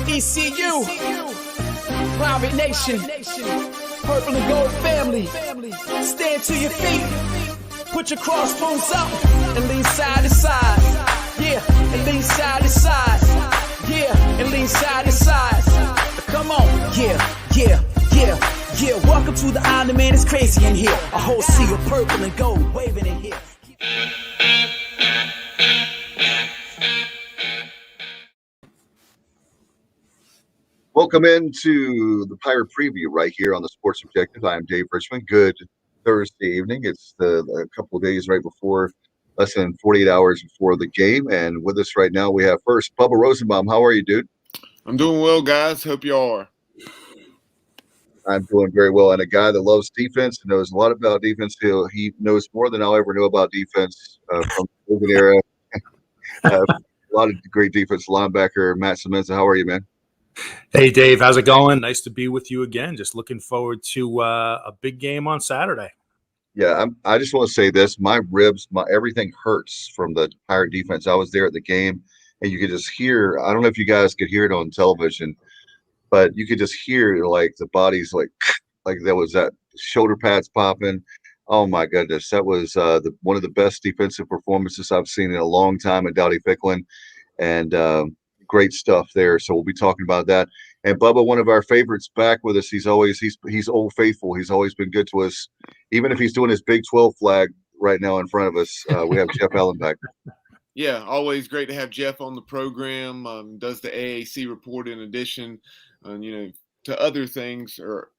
ECU, Private Nation, Purple and Gold family, stand to your feet, put your crossbones up, and lean side to side, yeah, and lean side to side, yeah, and lean side to side, come on, yeah, welcome to the island, man, it's crazy in here, a whole sea of purple and gold waving in here. Welcome into the Pirate Preview right here on the Sports Objective. I am Dave Richmond. Good Thursday evening. It's a couple of days right before, less than 48 hours before the game. And with us right now, we have first Bubba Rosenbaum. How are you, dude? I'm doing well, guys. Hope you are. I'm doing very well. And a guy that loves defense and knows a lot about defense. He knows more than I'll ever know about defense from the Logan era. A lot of great defense linebacker, Matt Semenza. How are you, man? Hey, Dave, how's it going? Nice to be with you again. Just looking forward to a big game on Saturday. Yeah, I just want to say this. My ribs, everything hurts from the Pirate defense. I was there at the game, and you could just hear – I don't know if you guys could hear it on television, but you could just hear, like, the bodies, like there was that shoulder pads popping. Oh, my goodness. That was one of the best defensive performances I've seen in a long time at Dowdy Ficklin. And great stuff there. So we'll be talking about that. And Bubba, one of our favorites, back with us. He's Old Faithful. He's always been good to us, even if he's doing his Big 12 flag right now in front of us. We have Jeff Allen back. Yeah, always great to have Jeff on the program. Does the AAC report in addition, to other things or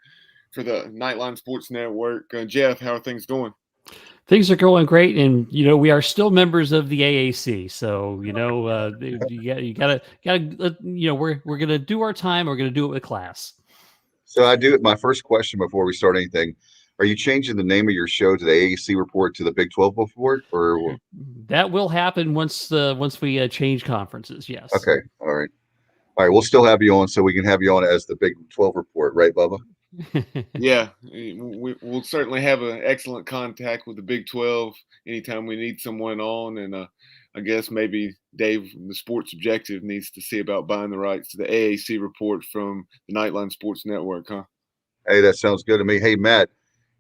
for the Knightline Sports Network. Jeff, how are things going? Things are going great, and we are still members of the AAC. So you gotta we're gonna do our time. We're gonna do it with class. So I do my first question before we start anything. Are you changing the name of your show to the AAC report to the Big 12 report, or that will happen once we change conferences? Yes. Okay. All right. We'll still have you on, so we can have you on as the Big 12 report, right, Bubba? Yeah, we'll certainly have an excellent contact with the Big 12 anytime we need someone on. And I guess maybe Dave, the Sports Objective, needs to see about buying the rights to the AAC report from the Knightline Sports Network, huh? Hey, that sounds good to me. Hey, Matt,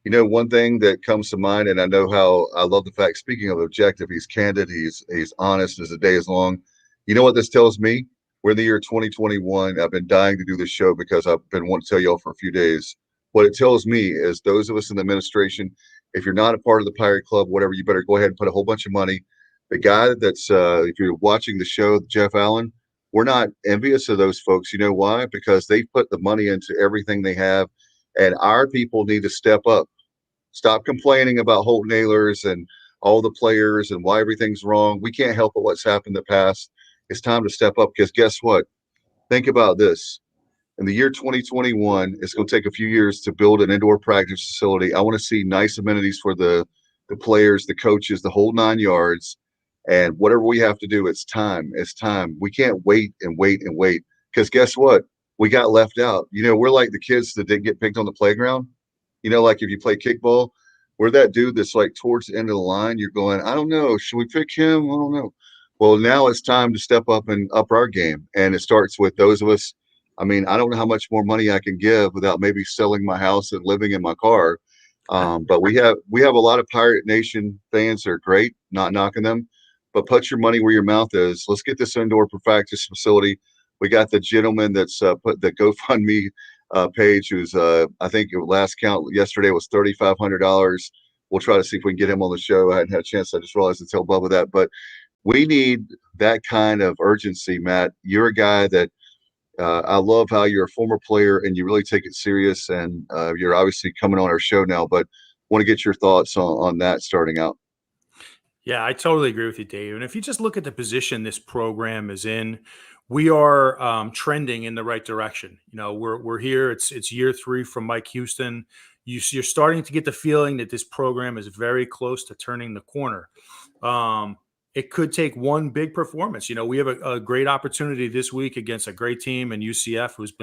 one thing that comes to mind, and I know how I love the fact, speaking of objective, he's candid, he's honest as the day is long. You know what this tells me? We're in the year 2021. I've been dying to do this show because I've been wanting to tell y'all for a few days. What it tells me is those of us in the administration, if you're not a part of the Pirate Club, whatever, you better go ahead and put a whole bunch of money. The guy that's, if you're watching the show, Jeff Allen, we're not envious of those folks. You know why? Because they put the money into everything they have, and our people need to step up. Stop complaining about Holt Nailers and all the players and why everything's wrong. We can't help what's happened in the past. It's time to step up, because guess what? Think about this. In the year 2021, it's going to take a few years to build an indoor practice facility. I want to see nice amenities for the players, the coaches, the whole 9 yards. And whatever we have to do, it's time. It's time. We can't wait and wait and wait, because guess what? We got left out. We're like the kids that didn't get picked on the playground. Like if you play kickball, we're that dude that's like towards the end of the line. You're going, I don't know. Should we pick him? I don't know. Well, now it's time to step up and up our game. And it starts with those of us. I mean, I don't know how much more money I can give without maybe selling my house and living in my car. But we have a lot of Pirate Nation fans that are great, not knocking them. But put your money where your mouth is. Let's get this indoor practice facility. We got the gentleman that's put the GoFundMe page, who's I think last count yesterday was $3,500. We'll try to see if we can get him on the show. I hadn't had a chance. I just realized to tell Bubba that. But we need that kind of urgency, Matt. You're a guy that I love how you're a former player and you really take it serious. And you're obviously coming on our show now, but want to get your thoughts on that starting out. Yeah, I totally agree with you, Dave. And if you just look at the position this program is in, we are trending in the right direction. We're here. It's year 3 from Mike Houston. You're starting to get the feeling that this program is very close to turning the corner. It could take one big performance. We have a great opportunity this week against a great team in UCF who's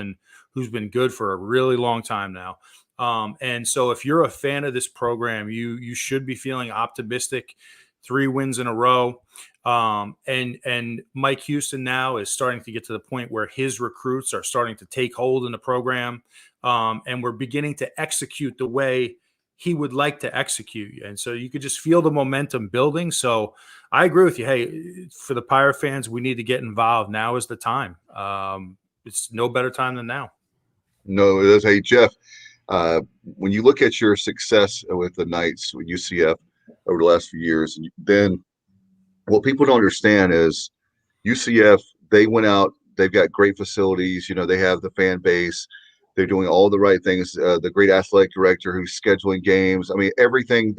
been good for a really long time now. And so if you're a fan of this program, you should be feeling optimistic. 3 wins in a row. And Mike Houston now is starting to get to the point where his recruits are starting to take hold in the program, and we're beginning to execute the way he would like to execute. And so you could just feel the momentum building. So I agree with you. Hey, for the Pirate fans, we need to get involved. Now is the time. It's no better time than now. No, it is. Hey, Jeff, when you look at your success with the Knights with UCF over the last few years, then what people don't understand is UCF, they went out, they've got great facilities, they have the fan base, they're doing all the right things, the great athletic director who's scheduling games. I mean, everything,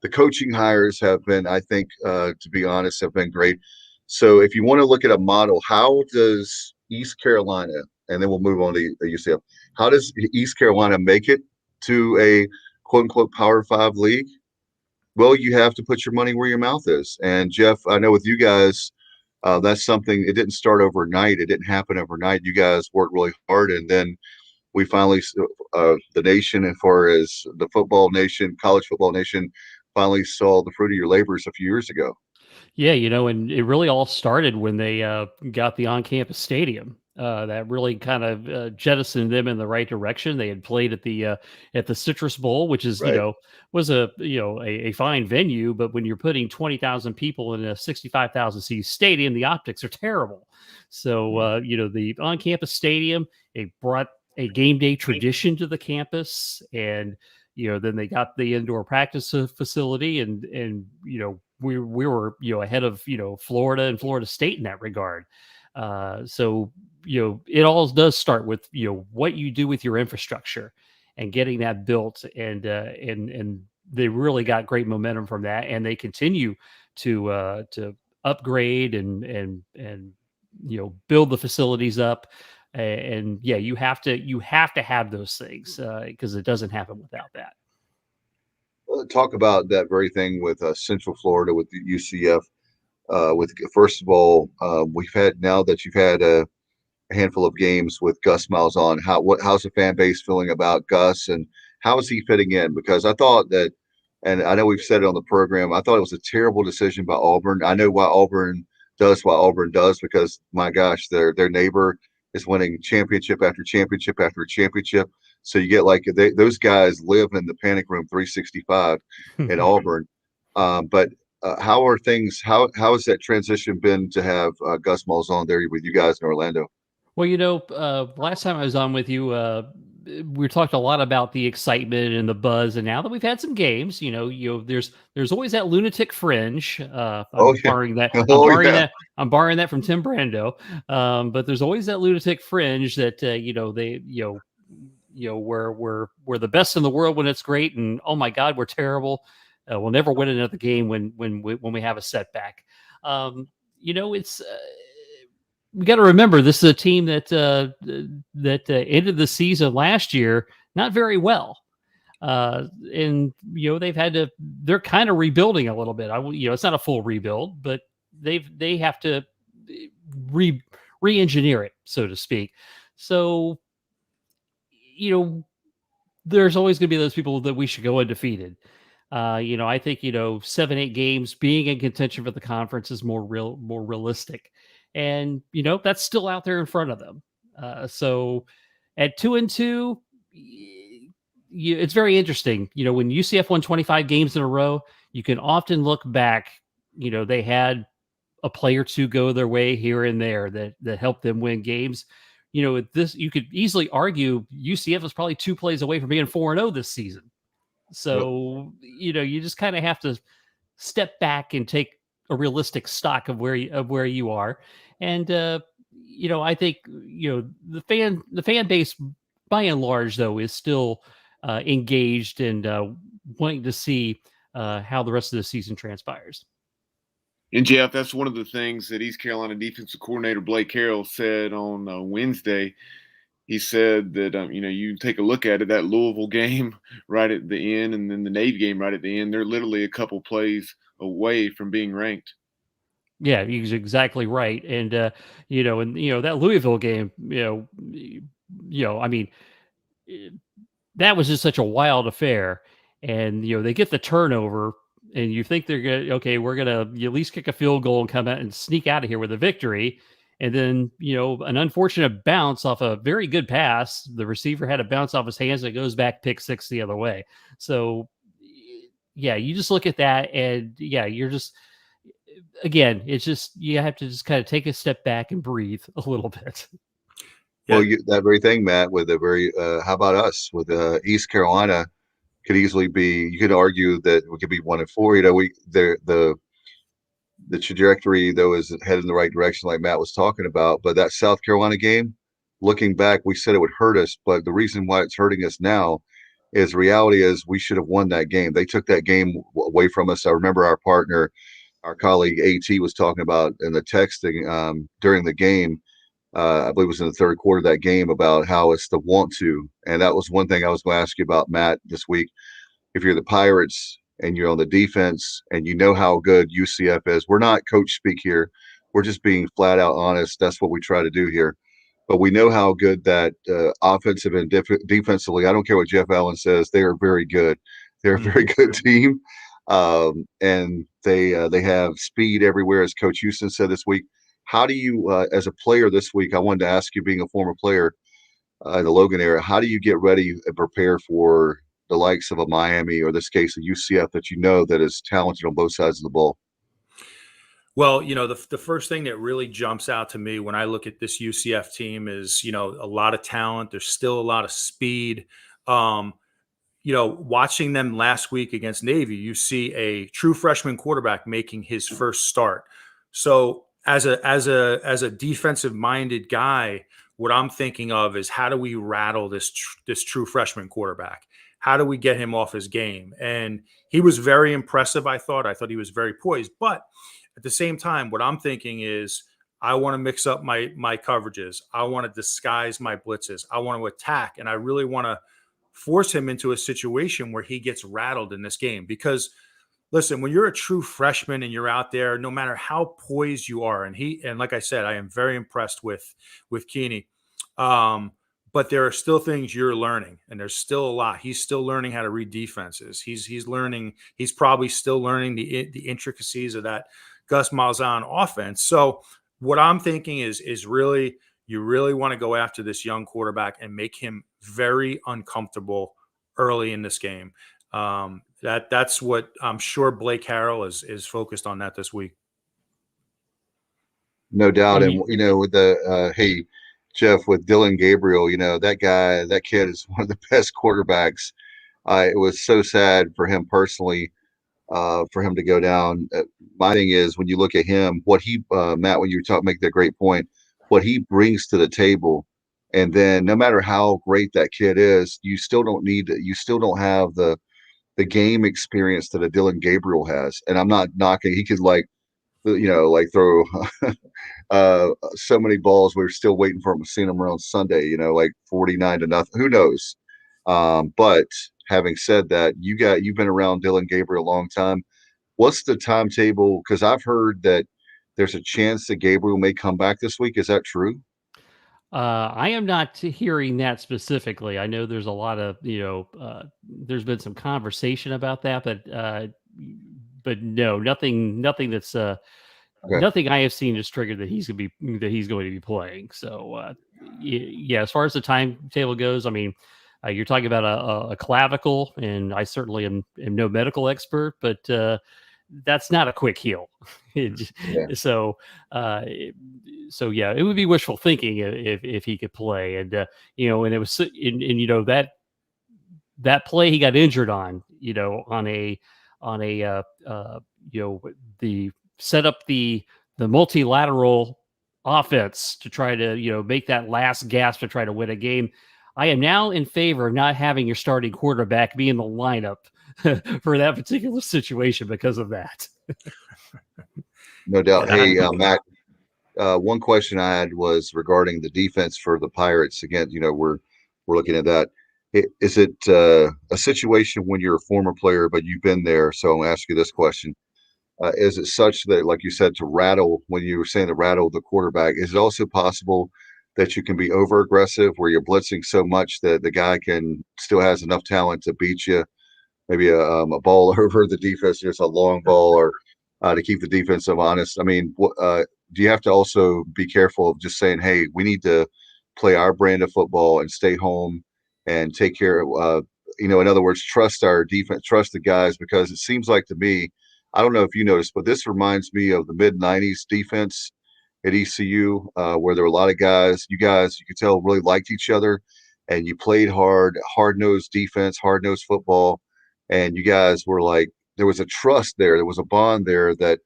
the coaching hires have been, I think, to be honest, have been great. So if you want to look at a model, how does East Carolina, and then we'll move on to UCF, how does East Carolina make it to a quote-unquote Power 5 league? Well, you have to put your money where your mouth is. And Jeff, I know with you guys, that's something, it didn't start overnight. It didn't happen overnight. You guys worked really hard. And then we finally, the nation, as far as the football nation, college football nation, finally saw the fruit of your labors a few years ago. Yeah, and it really all started when they got the on-campus stadium. That really kind of jettisoned them in the right direction. They had played at the Citrus Bowl, which is Right. was a fine venue, but when you're putting 20,000 people in a 65,000 seat stadium, the optics are terrible. So the on-campus stadium, it brought a game day tradition to the campus, and then they got the indoor practice facility, and we were ahead of Florida and Florida State in that regard. So it all does start with what you do with your infrastructure and getting that built, and they really got great momentum from that, and they continue to upgrade and build the facilities up. And yeah, you have to have those things because it doesn't happen without that. Talk about that very thing with Central Florida with the UCF. With first of all, we've had, now that you've had a handful of games with Gus Miles on, how's the fan base feeling about Gus, and how is he fitting in? Because I thought that, and I know we've said it on the program, I thought it was a terrible decision by Auburn. I know why Auburn does because my gosh, their neighbor is winning championship after championship after championship. So you get those guys live in the panic room 365 in Auburn. But how are things? How has that transition been to have Gus Miles on there with you guys in Orlando? Well, last time I was on with you, we talked a lot about the excitement and the buzz, and now that we've had some games, there's always that lunatic fringe. Borrowing that. I'm borrowing that from Tim Brando. But there's always that lunatic fringe that we're the best in the world when it's great, and oh my God, we're terrible. We'll never win another game when we have a setback. It's we got to remember this is a team that ended the season last year not very well, and they're kind of rebuilding a little bit. It's not a full rebuild, but they have to re-engineer it, so to speak. So there's always going to be those people that we should go undefeated. I think 7-8 games being in contention for the conference is more realistic, and that's still out there in front of them. So at 2-2, it's very interesting. When UCF won 25 games in a row, you can often look back. They had a play or two go their way here and there that helped them win games. This, you could easily argue UCF was probably 2 plays away from being 4-0 this season. So, you just kind of have to step back and take a realistic stock of where you are. And, I think, the fan base by and large, though, is still engaged and wanting to see how the rest of the season transpires. And Jeff, that's one of the things that East Carolina defensive coordinator Blake Carroll said on Wednesday. He said that, you take a look at it, that Louisville game right at the end and then the Navy game right at the end, they're literally a couple plays away from being ranked. Yeah, he's exactly right. And, that Louisville game, I mean, that was just such a wild affair. And, they get the turnover and you think they're going to, okay, we're going to at least kick a field goal and come out and sneak out of here with a victory. And then, an unfortunate bounce off a very good pass. The receiver had a bounce off his hands and it goes back pick six the other way. So, yeah, you just look at that and, yeah, you're just, again, it's just, you have to just kind of take a step back and breathe a little bit. Well, that very thing, Matt, with a very, how about us with East Carolina could easily be, you could argue that we could be 1-4, the trajectory though is headed in the right direction like Matt was talking about, but that South Carolina game, looking back, we said it would hurt us, but the reason why it's hurting us now is reality is we should have won that game. They took that game away from us. I remember our colleague AT was talking about in the texting during the game, I believe it was in the third quarter of that game, about how it's the want to. And that was one thing I was going to ask you about, Matt, this week. If you're the Pirates and you're on the defense and you know how good UCF is, we're not coach speak here. We're just being flat out honest. That's what we try to do here. But we know how good that offensive and defensively, I don't care what Jeff Allen says, they are very good. They're a very good team. And they have speed everywhere, as Coach Houston said this week. How do you, as a player this week, I wanted to ask you, being a former player in the Logan area, how do you get ready and prepare for the likes of a Miami, or this case, a UCF that you know that is talented on both sides of the ball? Well, the first thing that really jumps out to me when I look at this UCF team is, a lot of talent. There's still a lot of speed. Watching them last week against Navy, you see a true freshman quarterback making his first start. So as a defensive minded guy, what I'm thinking of is, how do we rattle this true freshman quarterback? How do we get him off his game? And he was very impressive. I thought he was very poised, but at the same time, what I'm thinking is, I want to mix up my coverages. I want to disguise my blitzes. I want to attack, and I really want to force him into a situation where he gets rattled in this game. Because listen, when you're a true freshman and you're out there, no matter how poised you are, and like I said, I am very impressed with Keeney. But there are still things you're learning, and there's still a lot. He's still learning how to read defenses. He's probably still learning the intricacies of that Gus Malzahn offense. So what I'm thinking is really, you really want to go after this young quarterback and make him very uncomfortable early in this game. That's what I'm sure Blake Harrell is focused on that this week. No doubt. And, with hey, Jeff, with Dylan Gabriel, that kid is one of the best quarterbacks. It was so sad for him personally, for him to go down. My thing is, when you look at him, what he, Matt, when you make that great point, what he brings to the table, and then no matter how great that kid is, you still don't have the game experience that a Dylan Gabriel has. And I'm not knocking. He could throw so many balls. We're still waiting for him to see him around Sunday, like 49-0. Who knows? But having said that, you've been around Dylan Gabriel a long time. What's the timetable? Because I've heard that there's a chance that Gabriel may come back this week. Is that true? I am not hearing that specifically. I know there's a lot of, there's been some conversation about that, but no, nothing that's okay. Nothing I have seen is triggered that he's going to be playing. So yeah, as far as the timetable goes, I mean, you're talking about a clavicle, and I certainly am no medical expert, but that's not a quick heal. So yeah, it would be wishful thinking if he could play, and and it was, and that play he got injured on, the set up the multilateral offense to try to make that last gasp to try to win a game. I am now in favor of not having your starting quarterback be in the lineup for that particular situation because of that. No doubt. Hey, Matt, one question I had was regarding the defense for the Pirates. Again, we're looking at that. Is it a situation when you're a former player, but you've been there? So I'm going to ask you this question. Is it such that, like you said, when you were saying to rattle the quarterback, is it also possible that you can be over aggressive where you're blitzing so much that the guy still has enough talent to beat you maybe a ball over the defense, just a long ball, or to keep the defensive honest. I mean, do you have to also be careful of just saying, hey, we need to play our brand of football and stay home and take care of, in other words, trust our defense, trust the guys, because it seems like to me, I don't know if you noticed, but this reminds me of the mid-90s defense at ECU, where there were a lot of guys, you could tell really liked each other, and you played hard-nosed defense, hard-nosed football, and you guys were like, there was a trust there. There was a bond there that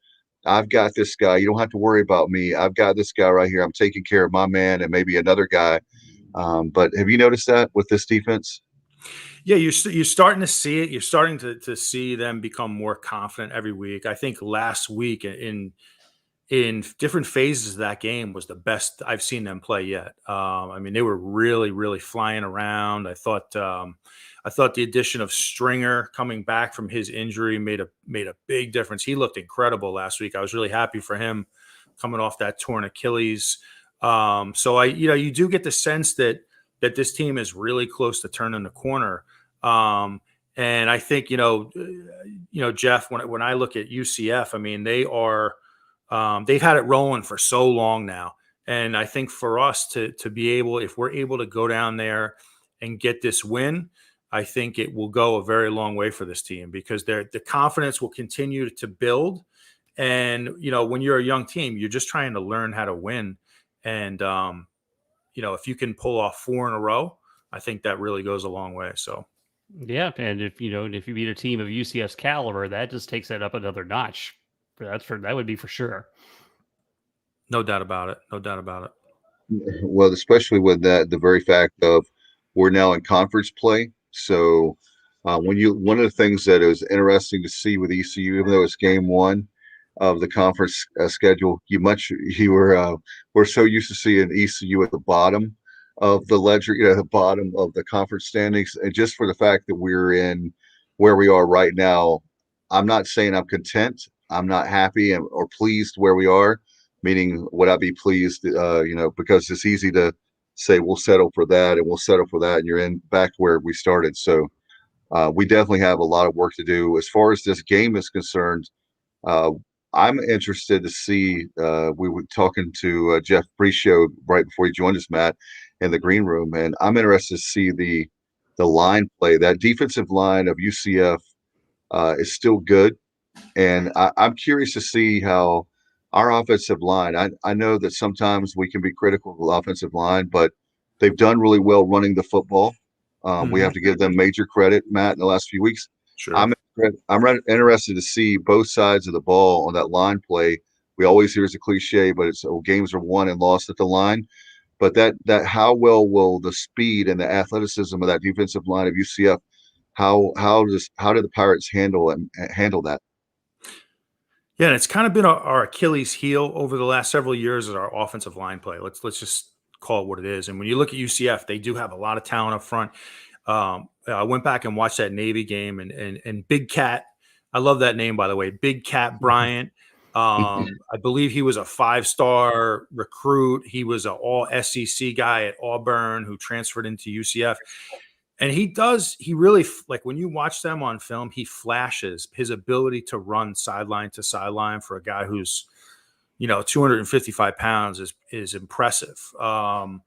I've got this guy. You don't have to worry about me. I've got this guy right here. I'm taking care of my man and maybe another guy. But have you noticed that with this defense? Yeah, you're starting to see it. You're starting to see them become more confident every week. I think last week in different phases of that game was the best I've seen them play yet. I mean, they were really, really flying around. I thought the addition of Stringer coming back from his injury made a big difference. He looked incredible last week. I was really happy for him coming off that torn Achilles. So you do get the sense that this team is really close to turning the corner. And I think, Jeff, when I look at UCF, I mean, they've had it rolling for so long now. And I think for us to be able, if we're able to go down there and get this win, I think it will go a very long way for this team, because the confidence will continue to build. And, when you're a young team, you're just trying to learn how to win. And, if you can pull off 4 in a row, I think that really goes a long way. So, yeah. And if you beat a team of UCF's caliber, that just takes that up another notch. That would be for sure. No doubt about it. No doubt about it. Well, especially with the very fact of we're now in conference play. So one of the things that is interesting to see with ECU, even though it's game 1 of the conference schedule, we're so used to seeing ECU at the bottom of the ledger, the bottom of the conference standings, and just for the fact that we're in where we are right now, I'm not saying I'm content. I'm not happy or pleased where we are. Meaning, would I be pleased? Because it's easy to say we'll settle for that and we'll settle for that, and you're in back where we started. So we definitely have a lot of work to do. As far as this game is concerned, I'm interested to see. We were talking to Jeff pre-show right before you joined us, Matt, in the green room, and I'm interested to see the line play. That defensive line of UCF is still good, and I'm curious to see how our offensive line. I know that sometimes we can be critical of the offensive line, but they've done really well running the football. We have to give them major credit, Matt, in the last few weeks. Sure. I'm interested to see both sides of the ball on that line play. We always hear it's a cliche, but it's games are won and lost at the line. But that how well will the speed and the athleticism of that defensive line of UCF? How do the Pirates handle that? Yeah, and it's kind of been our Achilles heel over the last several years is our offensive line play. Let's just call it what it is. And when you look at UCF, they do have a lot of talent up front. I went back and watched that Navy game, and Big Cat. I love that name, by the way, Big Cat Bryant. I believe he was a 5-star recruit. He was an all SEC guy at Auburn who transferred into UCF. And he really, like when you watch them on film, he flashes his ability to run sideline to sideline for a guy who's, 255 pounds is impressive. So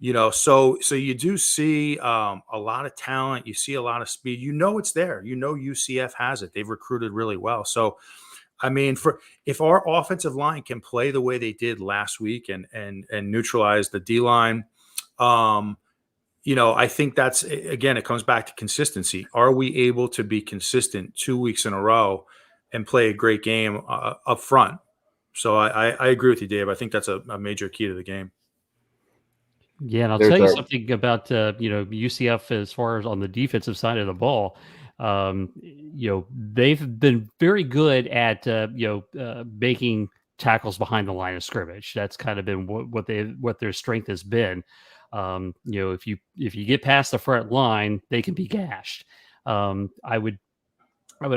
you do see a lot of talent. You see a lot of speed. It's there. UCF has it. They've recruited really well. So, I mean, if our offensive line can play the way they did last week and neutralize the D line, I think that's, again, it comes back to consistency. Are we able to be consistent 2 weeks in a row and play a great game up front? So I agree with you, Dave. I think that's a major key to the game. Yeah, and I'll tell you something about UCF as far as on the defensive side of the ball. They've been very good at making tackles behind the line of scrimmage. That's kind of been what their strength has been. If you get past the front line, they can be gashed. I would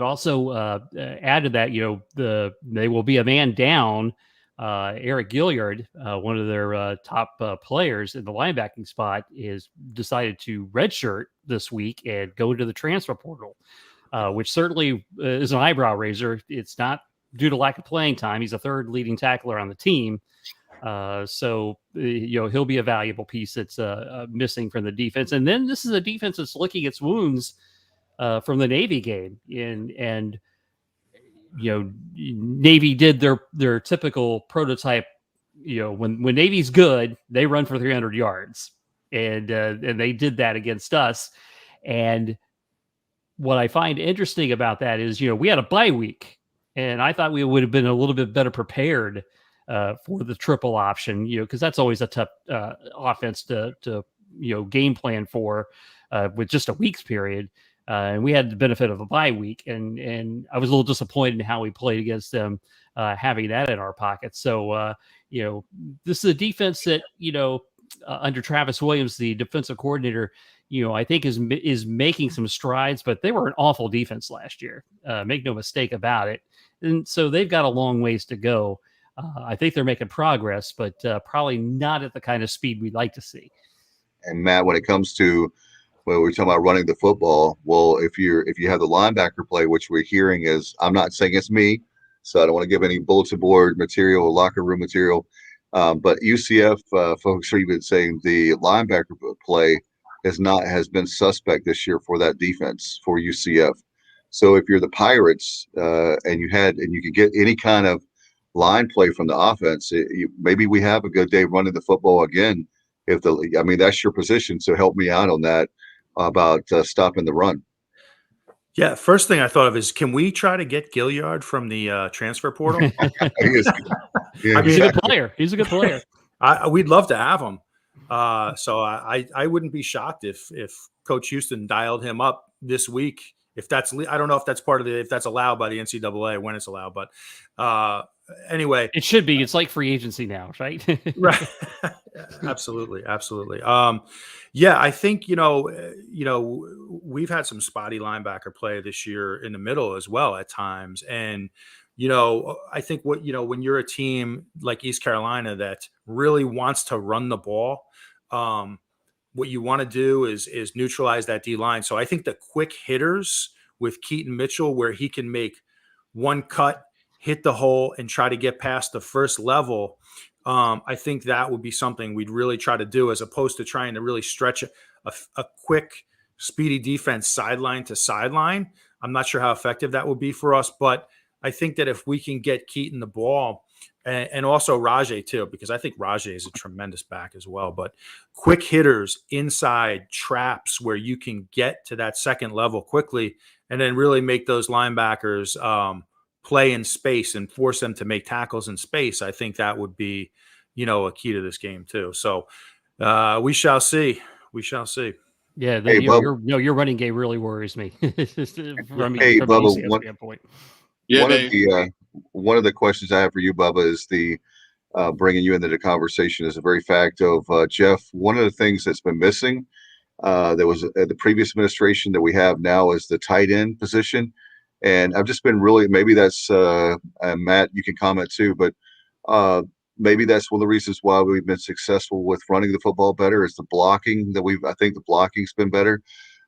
also add to that, they will be a man down. Eric Gilliard, one of their top players in the linebacking spot, is decided to redshirt this week and go into the transfer portal. which certainly is an eyebrow raiser. It's not due to lack of playing time. He's a third leading tackler on the team. So he'll be a valuable piece that's missing from the defense. And then this is a defense that's licking its wounds from the Navy game. And Navy did their typical prototype. When Navy's good, they run for 300 yards. And they did that against us. And what I find interesting about that is, we had a bye week, and I thought we would have been a little bit better prepared for the triple option, because that's always a tough offense to game plan for with just a week's period. And we had the benefit of a bye week, and I was a little disappointed in how we played against them, having that in our pocket. So, this is a defense that, under Travis Williams, the defensive coordinator, I think is making some strides, but they were an awful defense last year. Make no mistake about it. And so they've got a long ways to go. I think they're making progress, but probably not at the kind of speed we'd like to see. And Matt, when it comes to, well, we're talking about running the football. Well, if you have the linebacker play, which we're hearing is, I'm not saying it's me, so I don't want to give any bulletin board material or locker room material. But UCF folks are even saying the linebacker play has been suspect this year for that defense for UCF. So if you're the Pirates and you could get any kind of line play from the offense, maybe we have a good day running the football again. That's your position. So help me out on that about stopping the run. Yeah, first thing I thought of is, can we try to get Gilliard from the transfer portal? He's a good player. He's a good player. We'd love to have him. So I wouldn't be shocked if Coach Houston dialed him up this week. If that's, I don't know if that's if that's allowed by the NCAA, when it's allowed, but anyway, it should be. It's like free agency now, right? Right. Absolutely. Yeah, I think, we've had some spotty linebacker play this year in the middle as well at times. And, I think when you're a team like East Carolina that really wants to run the ball, what you want to do is neutralize that D line. So I think the quick hitters with Keaton Mitchell, where he can make one cut, hit the hole, and try to get past the first level, I think that would be something we'd really try to do, as opposed to trying to really stretch a quick, speedy defense sideline to sideline. I'm not sure how effective that would be for us, but I think that if we can get Keaton the ball, and also Rajay too, because I think Rajay is a tremendous back as well, but quick hitters inside traps where you can get to that second level quickly and then really make those linebackers play in space and force them to make tackles in space. I think that would be, a key to this game too. So we shall see. Yeah, your running game really worries me. Hey, Bubba, one of the questions I have for you, Bubba, is the bringing you into the conversation is the very fact of Jeff. One of the things that's been missing that was the previous administration that we have now is the tight end position. And I've just been really, maybe that's Matt, you can comment too, but maybe that's one of the reasons why we've been successful with running the football better is the blocking I think the blocking's been better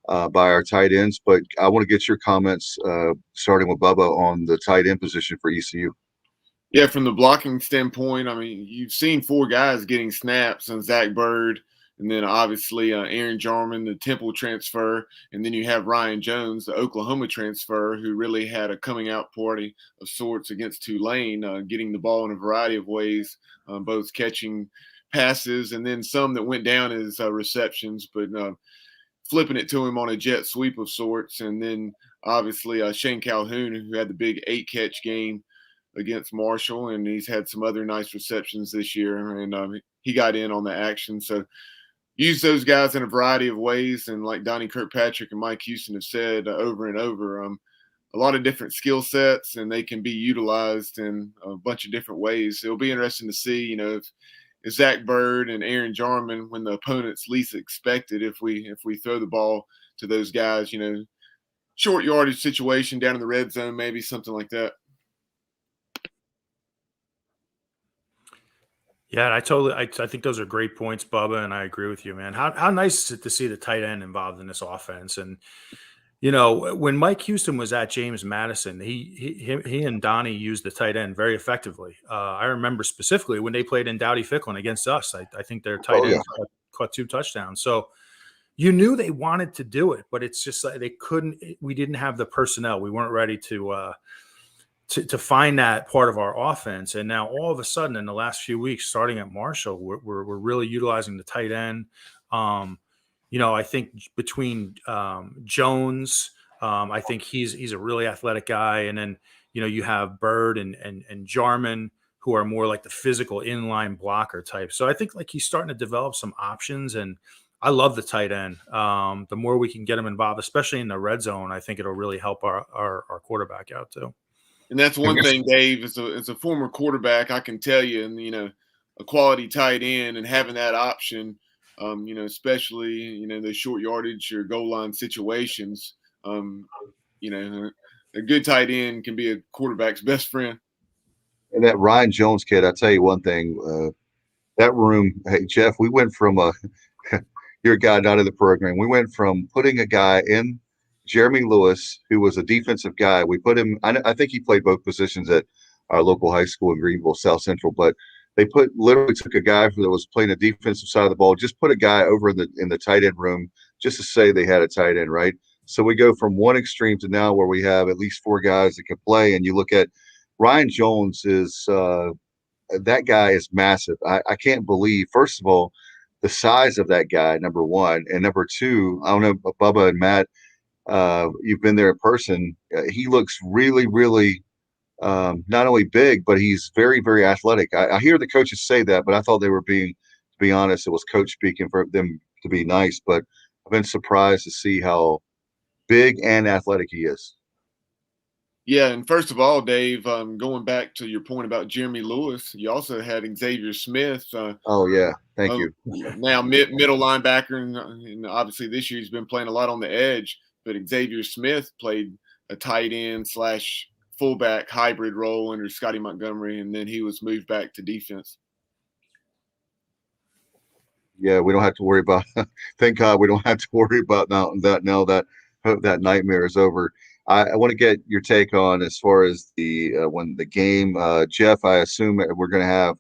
by our tight ends. But I want to get your comments, starting with Bubba, on the tight end position for ECU. Yeah, from the blocking standpoint, you've seen four guys getting snaps, and Zach Bird, and then obviously Aaron Jarman, the Temple transfer, and then you have Ryan Jones, the Oklahoma transfer, who really had a coming out party of sorts against Tulane, getting the ball in a variety of ways, both catching passes and then some that went down as receptions, but flipping it to him on a jet sweep of sorts. And then obviously Shane Calhoun, who had the big 8-catch game against Marshall, and he's had some other nice receptions this year, and he got in on the action. So use those guys in a variety of ways, and like Donnie Kirkpatrick and Mike Houston have said over and over, a lot of different skill sets, and they can be utilized in a bunch of different ways. It'll be interesting to see, if Zach Bird and Aaron Jarman, when the opponent's least expected, if we throw the ball to those guys, short yardage situation down in the red zone, maybe something like that. Yeah, I think those are great points, Bubba, and I agree with you, man. How nice is it to see the tight end involved in this offense? And, You know, when Mike Houston was at James Madison, he and Donnie used the tight end very effectively. I remember specifically when they played in Dowdy Ficklin against us. I think their tight Oh, yeah. ends caught 2 touchdowns. So you knew they wanted to do it, but it's just like they couldn't. We didn't have the personnel. We weren't ready to find that part of our offense. And now all of a sudden, in the last few weeks, starting at Marshall, we're really utilizing the tight end. You know, I think between Jones, I think he's a really athletic guy, and then you know you have Bird and Jarman, who are more like the physical inline blocker type. So I think like he's starting to develop some options, and I love the tight end. The more we can get him involved, especially in the red zone, I think it'll really help our quarterback out too. And that's one thing, Dave, as a former quarterback, I can tell you, and, you know, a quality tight end and having that option, you know, especially, you know, the short yardage or goal line situations, you know, a good tight end can be a quarterback's best friend. And that Ryan Jones kid, I'll tell you one thing, that room, hey, Jeff, we went from you're a guy not in the program. We went from putting a guy in Jeremy Lewis, who was a defensive guy. We put him, I think he played both positions at our local high school in Greenville, South Central, but they literally took a guy that was playing the defensive side of the ball, just put a guy over in the tight end room just to say they had a tight end, right? So we go from one extreme to now where we have at least 4 guys that can play. And you look at Ryan Jones that guy is massive. I can't believe, first of all, the size of that guy, number one. And number two, I don't know, Bubba and Matt, you've been there in person. He looks really, really not only big, but he's very, very athletic. I hear the coaches say that, but I thought they were to be honest, it was coach speaking for them to be nice. But I've been surprised to see how big and athletic he is. Yeah, and first of all, Dave, going back to your point about Jeremy Lewis, you also had Xavier Smith. Oh, yeah. Thank you. Now middle linebacker, and obviously this year he's been playing a lot on the edge. But Xavier Smith played a tight end / fullback hybrid role under Scotty Montgomery, and then he was moved back to defense. Yeah, we don't have to worry about. Thank God we don't have to worry about now that nightmare is over. I want to get your take on as far as when the game, Jeff. I assume we're going to have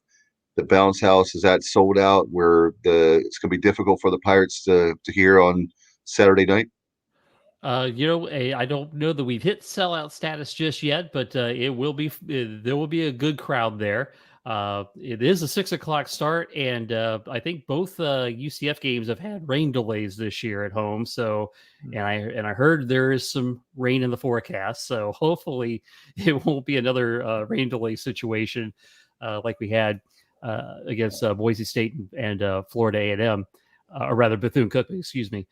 the bounce house. Is that sold out? It's going to be difficult for the Pirates to hear on Saturday night. You know, I don't know that we've hit sellout status just yet, but it will be. There will be a good crowd there. It is a 6:00 start, and I think both UCF games have had rain delays this year at home. So, and I heard there is some rain in the forecast. So hopefully it won't be another rain delay situation like we had against Boise State and Florida A&M, or rather Bethune-Cookman. Excuse me.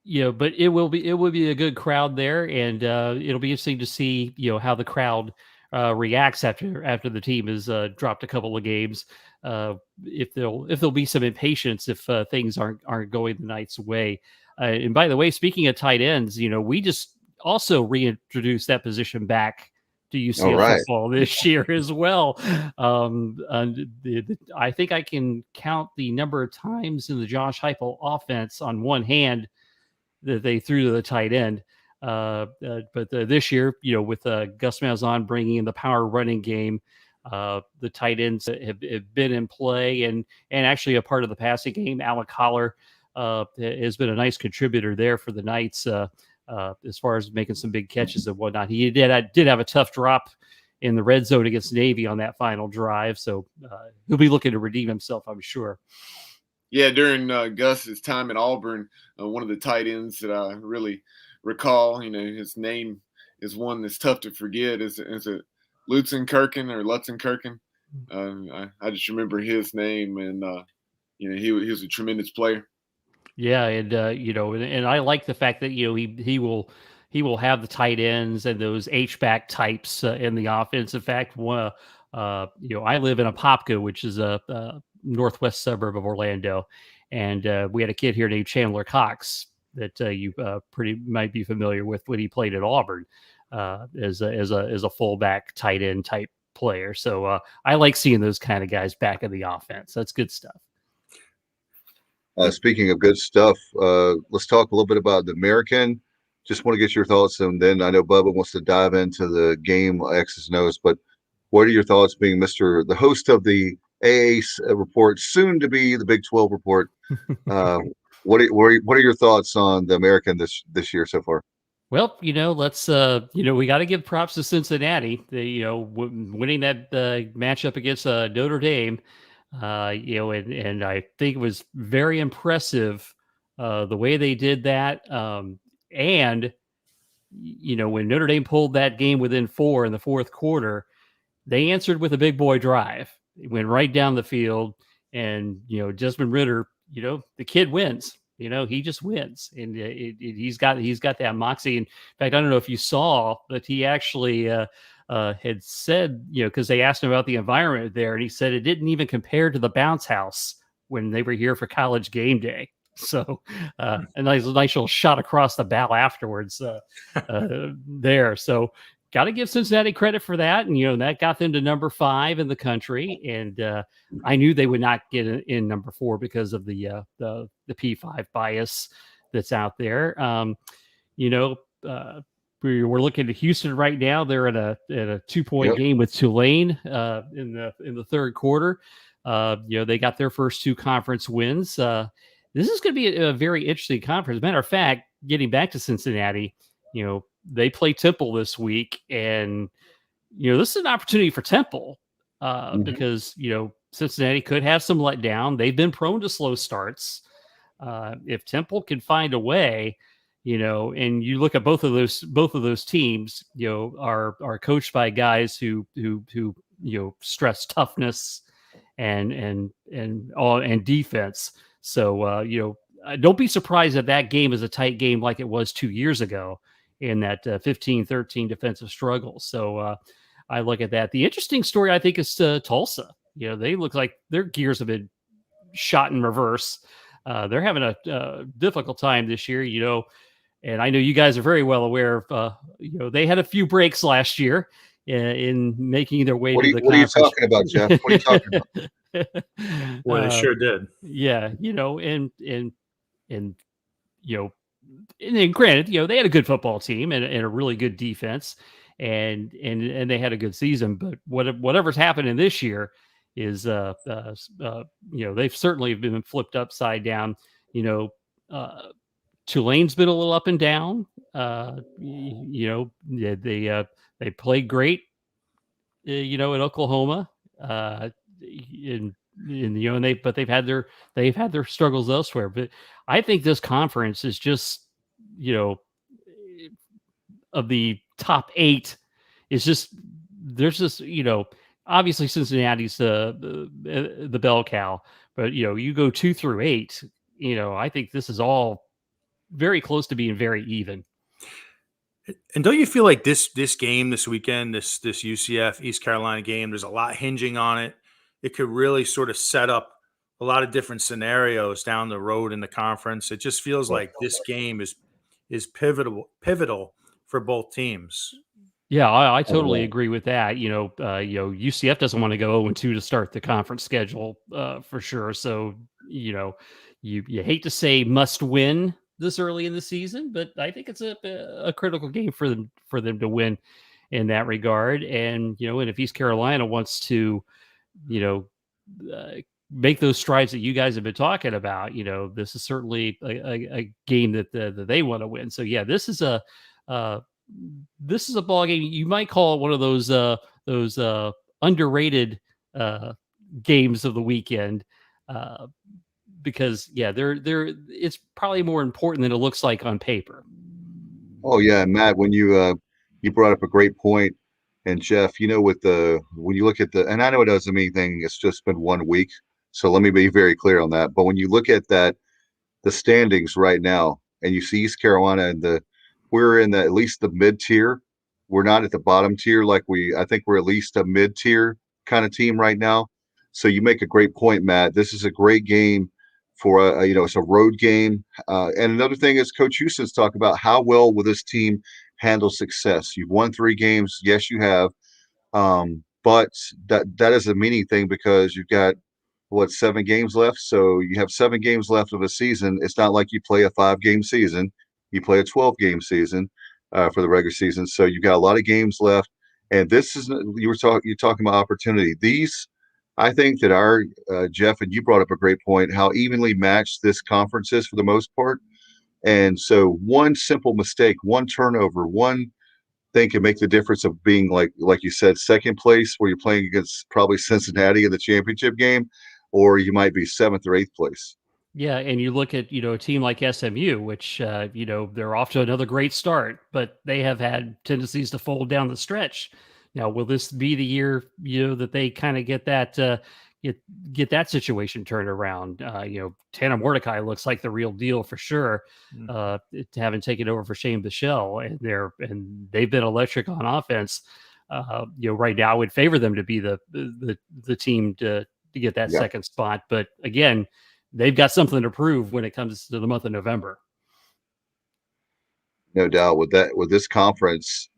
You know, but it will be a good crowd there, and it'll be interesting to see, you know, how the crowd reacts after the team has dropped a couple of games. If there'll be some impatience if things aren't going the Knights' way. And by the way, speaking of tight ends, you know, we just also reintroduced that position back to UCF football this year as well. I think I can count the number of times in the Josh Heupel offense on one hand that they threw to the tight end. But this year, you know, with Gus Malzahn bringing in the power running game, the tight ends have been in play and actually a part of the passing game. Alec Holler has been a nice contributor there for the Knights as far as making some big catches and whatnot. He did have a tough drop in the red zone against Navy on that final drive, so he'll be looking to redeem himself, I'm sure. Yeah, during Gus's time at Auburn, one of the tight ends that I really recall, you know, his name is one that's tough to forget. Is it Lutzenkirchen? I just remember his name, and you know, he was a tremendous player. Yeah, and you know, and I like the fact that, you know, he will have the tight ends and those H-back types in the offense. In fact, you know, I live in Apopka, which is a northwest suburb of Orlando, and we had a kid here named Chandler Cox that you might be familiar with when he played at Auburn as a fullback tight end type player. So I like seeing those kind of guys back in the offense. That's good stuff. Speaking of good stuff, let's talk a little bit about the American. Just want to get your thoughts, and then I know Bubba wants to dive into the game X's and O's. But what are your thoughts, being the host of the AA report, soon to be the Big 12 report? What are your thoughts on the American this year so far? Well, let's we got to give props to Cincinnati. They, winning that matchup against Notre Dame. And I think it was very impressive the way they did that. And when Notre Dame pulled that game within 4 in the fourth quarter, they answered with a big boy drive. It went right down the field, and Desmond Ritter, the kid wins. He just wins, and he's got that moxie. In fact, I don't know if you saw that he actually had said, because they asked him about the environment there, and he said it didn't even compare to the bounce house when they were here for College game day. So a nice little shot across the bow afterwards there. So got to give Cincinnati credit for that. And, that got them to number 5 in the country. And I knew they would not get in number 4 because of the P5 bias that's out there. We're looking at Houston right now. They're in a 2-point game with Tulane in the third quarter. They got their first 2 conference wins. This is going to be a very interesting conference. Matter of fact, getting back to Cincinnati, they play Temple this week, and this is an opportunity for Temple because Cincinnati could have some letdown. They've been prone to slow starts. If Temple can find a way, and you look at both of those teams, are coached by guys who stress toughness and defense. So don't be surprised if that game is a tight game like it was 2 years ago in that 15-13 defensive struggle. So I look at that. The interesting story, I think, is Tulsa. They look like their gears have been shot in reverse. They're having a difficult time this year, and I know you guys are very well aware of, they had a few breaks last year in making their way to the conference. What are you talking about, Jeff? What are you talking about? Well, they sure did. Yeah, and then granted, they had a good football team and a really good defense, and they had a good season. But whatever's happening this year is, they've certainly been flipped upside down. Tulane's been a little up and down. They played great, in Oklahoma. But they've had their struggles elsewhere. But I think this conference is just, of the top 8, is just there's just obviously Cincinnati's the bell cow, but you go 2 through 8. I think this is all very close to being very even. And don't you feel like this game this weekend, this UCF East Carolina game, there's a lot hinging on it. It could really sort of set up a lot of different scenarios down the road in the conference. It just feels like this game is pivotal for both teams. Yeah, I totally agree with that. UCF doesn't want to go 0-2 to start the conference schedule for sure. So, you hate to say must win this early in the season, but I think it's a critical game for them to win in that regard. And, and if East Carolina wants to, make those strides that you guys have been talking about, this is certainly a game that they want to win. So yeah, this is a ball game. You might call it one of those underrated games of the weekend, because it's probably more important than it looks like on paper. Oh yeah, Matt, when you brought up a great point. And Jeff, when you look at and I know it doesn't mean anything, it's just been 1 week. So let me be very clear on that. But when you look at the standings right now, and you see East Carolina and we're in at least the mid tier. We're not at the bottom tier. I think we're at least a mid tier kind of team right now. So you make a great point, Matt. This is a great game for it's a road game. And another thing is Coach Houston's talked about how well will this team handle success. You've won 3 games. Yes, you have. But that is a meaning thing because you've got 7 games left. So you have 7 games left of a season. It's not like you play a 5-game season. You play a 12-game season for the regular season. So you've got a lot of games left. And this is you're talking about opportunity. These, I think that our Jeff, and you brought up a great point, how evenly matched this conference is for the most part. And so one simple mistake, one turnover, one thing can make the difference of being like you said, second place where you're playing against probably Cincinnati in the championship game, or you might be 7th or 8th place. Yeah, and you look at, a team like SMU, which, they're off to another great start, but they have had tendencies to fold down the stretch. Now, will this be the year, that they kind of get that get that situation turned around? Tanner Mordecai looks like the real deal for sure. Having taken over for Shane Bichelle, and they've been electric on offense. Right now, I would favor them to be the team to get that second spot, but again, they've got something to prove when it comes to the month of November. No doubt with this conference,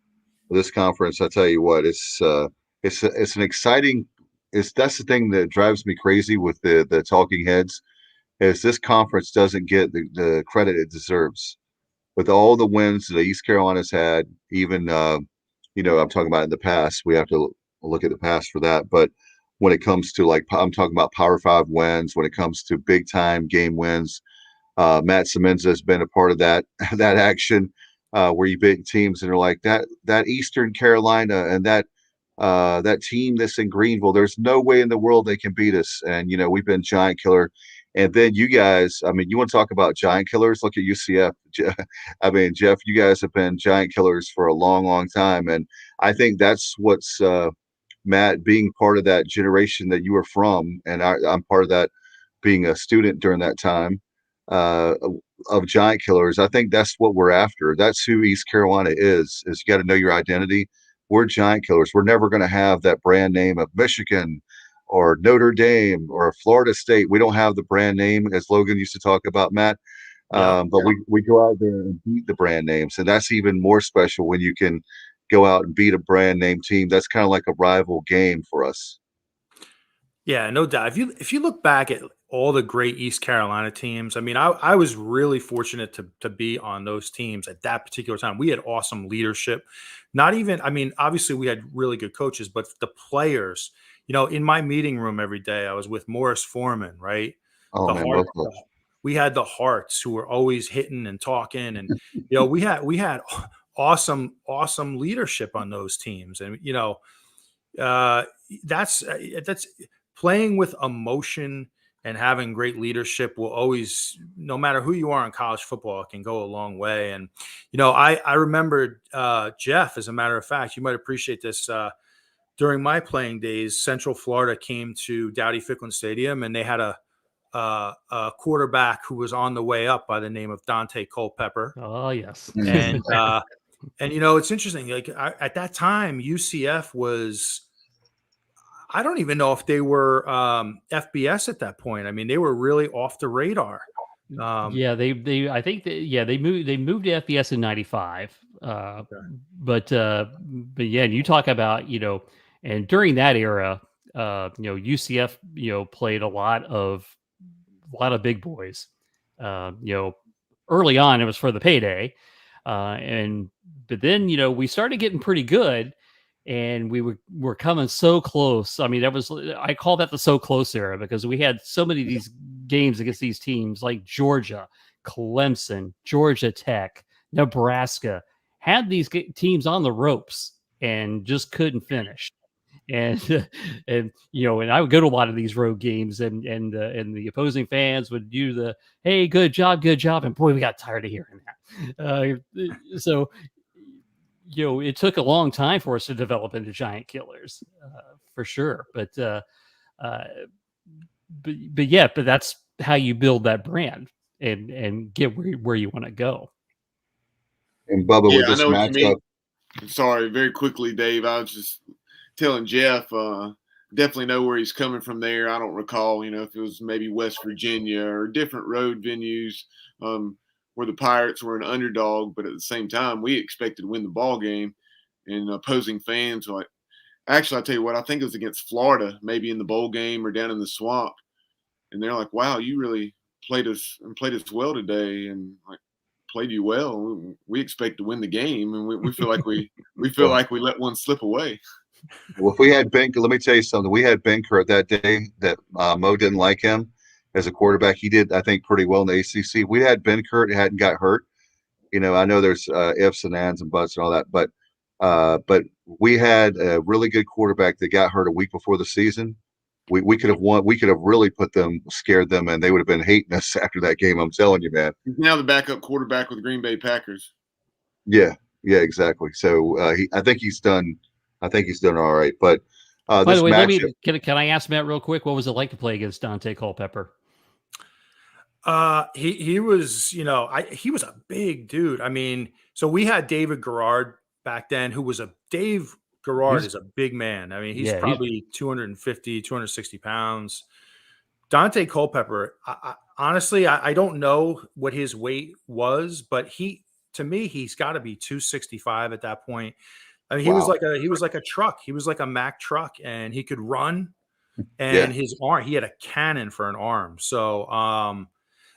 I tell you what, it's an exciting. That's the thing that drives me crazy with the talking heads, is this conference doesn't get the credit it deserves. With all the wins that East Carolina's had, even I'm talking about in the past. We have to look at the past for that, but when it comes to, like, I'm talking about Power 5 wins, when it comes to big time game wins, Matt Semenza has been a part of that action, where you beat teams and are like that Eastern Carolina and that team that's in Greenville. There's no way in the world they can beat us, and we've been giant killer. And then you guys, I mean, you want to talk about giant killers? Look at UCF. I mean, Jeff, you guys have been giant killers for a long, long time, and I think that's what's Matt, being part of that generation that you were from, and I'm part of that, being a student during that time of giant killers. I think that's what we're after. That's who East Carolina is you got to know your identity. We're giant killers. We're never going to have that brand name of Michigan or Notre Dame or Florida State. We don't have the brand name, as Logan used to talk about, Matt. But we go out there and beat the brand names, and that's even more special when you can go out and beat a brand name team. That's kind of like a rival game for us. Yeah, no doubt. If you look back at all the great East Carolina teams, I mean, I was really fortunate to be on those teams at that particular time. We had awesome leadership. Not even, I mean, obviously we had really good coaches, but the players, in my meeting room every day, I was with Morris Foreman, right? Oh, man, we had the Hearts, who were always hitting and talking, and we had awesome leadership on those teams, and that's playing with emotion and having great leadership will always, no matter who you are in college football, it can go a long way. And I remember Jeff, as a matter of fact, you might appreciate this. During my playing days, Central Florida came to Dowdy-Ficklen Stadium, and they had a quarterback who was on the way up by the name of Dante Culpepper. Oh, yes. And it's interesting. Like, at that time, UCF was, I don't even know if they were FBS at that point. I mean, they were really off the radar. I think they moved to FBS in '95. But yeah, and you talk about, and during that era, UCF, played a lot of big boys. Early on, it was for the payday. But then, we started getting pretty good, and we were coming so close. I mean, I call that the so close era, because we had so many of these games against these teams like Georgia, Clemson, Georgia Tech, Nebraska, had these teams on the ropes and just couldn't finish. And and I would go to a lot of these road games, and the opposing fans would do the, "Hey, good job," and boy, we got tired of hearing that. So it took a long time for us to develop into giant killers, for sure. But that's how you build that brand and get where you want to go. And Bubba, with this matchup. Sorry, very quickly, Dave. I was just telling Jeff, definitely know where he's coming from there. I don't recall, if it was maybe West Virginia or different road venues where the Pirates were an underdog, but at the same time, we expected to win the ball game, and opposing fans were like, actually, I'll tell you what, I think it was against Florida, maybe in the bowl game or down in the swamp. and they're like, "Wow, you really played us well today, and like played you well. We expect to win the game, and we feel like we feel like we let one slip away." Well, if we had Ben, let me tell you something. We had Ben Kurt that day that Mo didn't like him as a quarterback. He did, I think, pretty well in the ACC. We had Ben Kurt hadn't got hurt. I know there's ifs and ands and buts and all that, but we had a really good quarterback that got hurt a week before the season. We could have won. We could have really scared them, and they would have been hating us after that game. I'm telling you, man. He's now the backup quarterback with the Green Bay Packers. Yeah, exactly. So I think he's done. I think he's done all right. But by the way, can I ask Matt real quick? What was it like to play against Dante Culpepper? He was, he was a big dude. I mean, so we had David Garrard back then, Dave Garrard is a big man. I mean, he's probably 250, 260 pounds. Dante Culpepper, honestly, I don't know what his weight was, but to me, he's got to be 265 at that point. I mean, he was like a truck. He was like a Mack truck, and he could run. And his arm, he had a cannon for an arm. So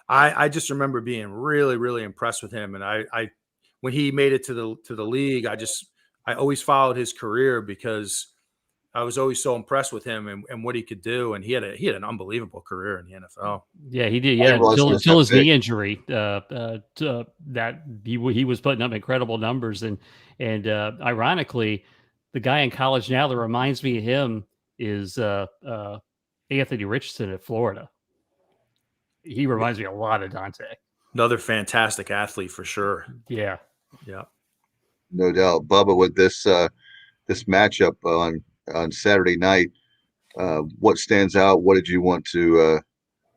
I just remember being really, really impressed with him. And I when he made it to the league, I always followed his career because I was always so impressed with him and what he could do. And he had an unbelievable career in the NFL. Yeah, he did. Yeah, until his knee injury, that he was putting up incredible numbers. And ironically, the guy in college now that reminds me of him is Anthony Richardson at Florida. He reminds me a lot of Dante. Another fantastic athlete for sure. Yeah. No doubt. Bubba, with this matchup on Saturday night, what stands out? What did you want to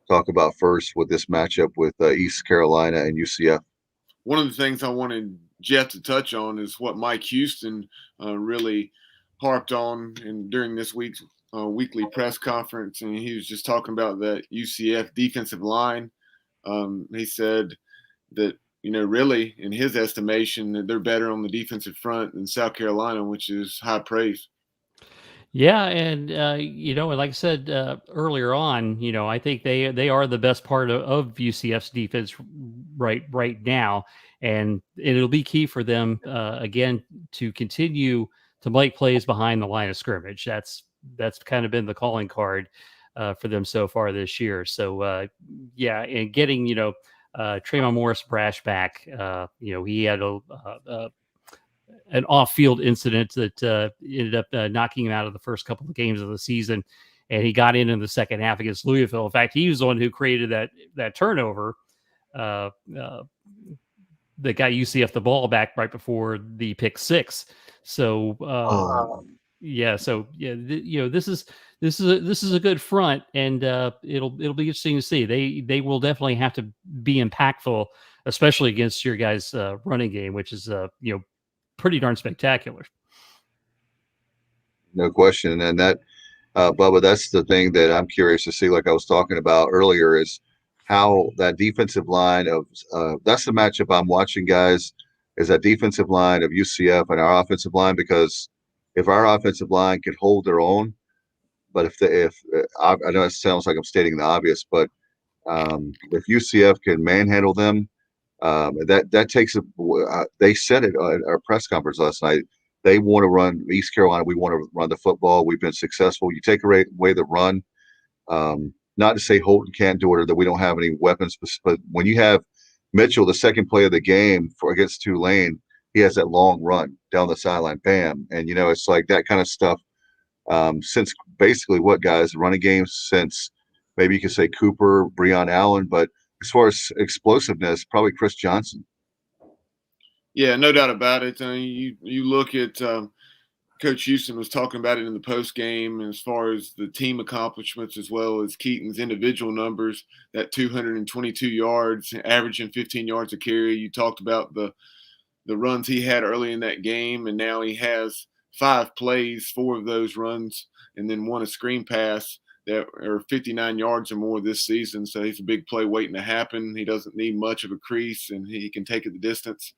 talk about first with this matchup with East Carolina and UCF? One of the things I wanted Jeff to touch on is what Mike Houston really harped on during this week's weekly press conference, and he was just talking about that UCF defensive line. He said that, really, in his estimation, that they're better on the defensive front than South Carolina, which is high praise. Yeah, and like I said earlier on, I think they are the best part of UCF's defense right now, and it'll be key for them again to continue to make plays behind the line of scrimmage. That's kind of been the calling card for them so far this year. So and getting Tremon Morris-Brash back, he had an off-field incident that ended up knocking him out of the first couple of games of the season, and he got in the second half against Louisville. In fact, he was the one who created that turnover that got UCF the ball back right before the pick six. So this is a good front, and it'll be interesting to see. They will definitely have to be impactful, especially against your guys' running game, which is pretty darn spectacular. No question. And that, Bubba, that's the thing that I'm curious to see, like I was talking about earlier, is how that defensive line that's the matchup I'm watching, guys, is that defensive line of UCF and our offensive line, because if our offensive line could hold their own, but if I know it sounds like I'm stating the obvious, but if UCF can manhandle them, that takes they said it at our press conference last night. They want to run East Carolina. We want to run the football. We've been successful. You take away the run. Not to say Holton can't do it or that we don't have any weapons, but when you have Mitchell, the second play of the game against Tulane, he has that long run down the sideline, bam, and it's like that kind of stuff. Since basically what, guys, running games since maybe you could say Cooper, Breon Allen, but as far as explosiveness, probably Chris Johnson. Yeah, no doubt about it. You look at Coach Houston was talking about it in the post game as far as the team accomplishments as well as Keaton's individual numbers, that 222 yards, averaging 15 yards a carry. You talked about the runs he had early in that game, and now he has 5 plays, 4 of those runs, and then 1 a screen pass that are 59 yards or more this season. So he's a big play waiting to happen. He doesn't need much of a crease, and he can take it the distance.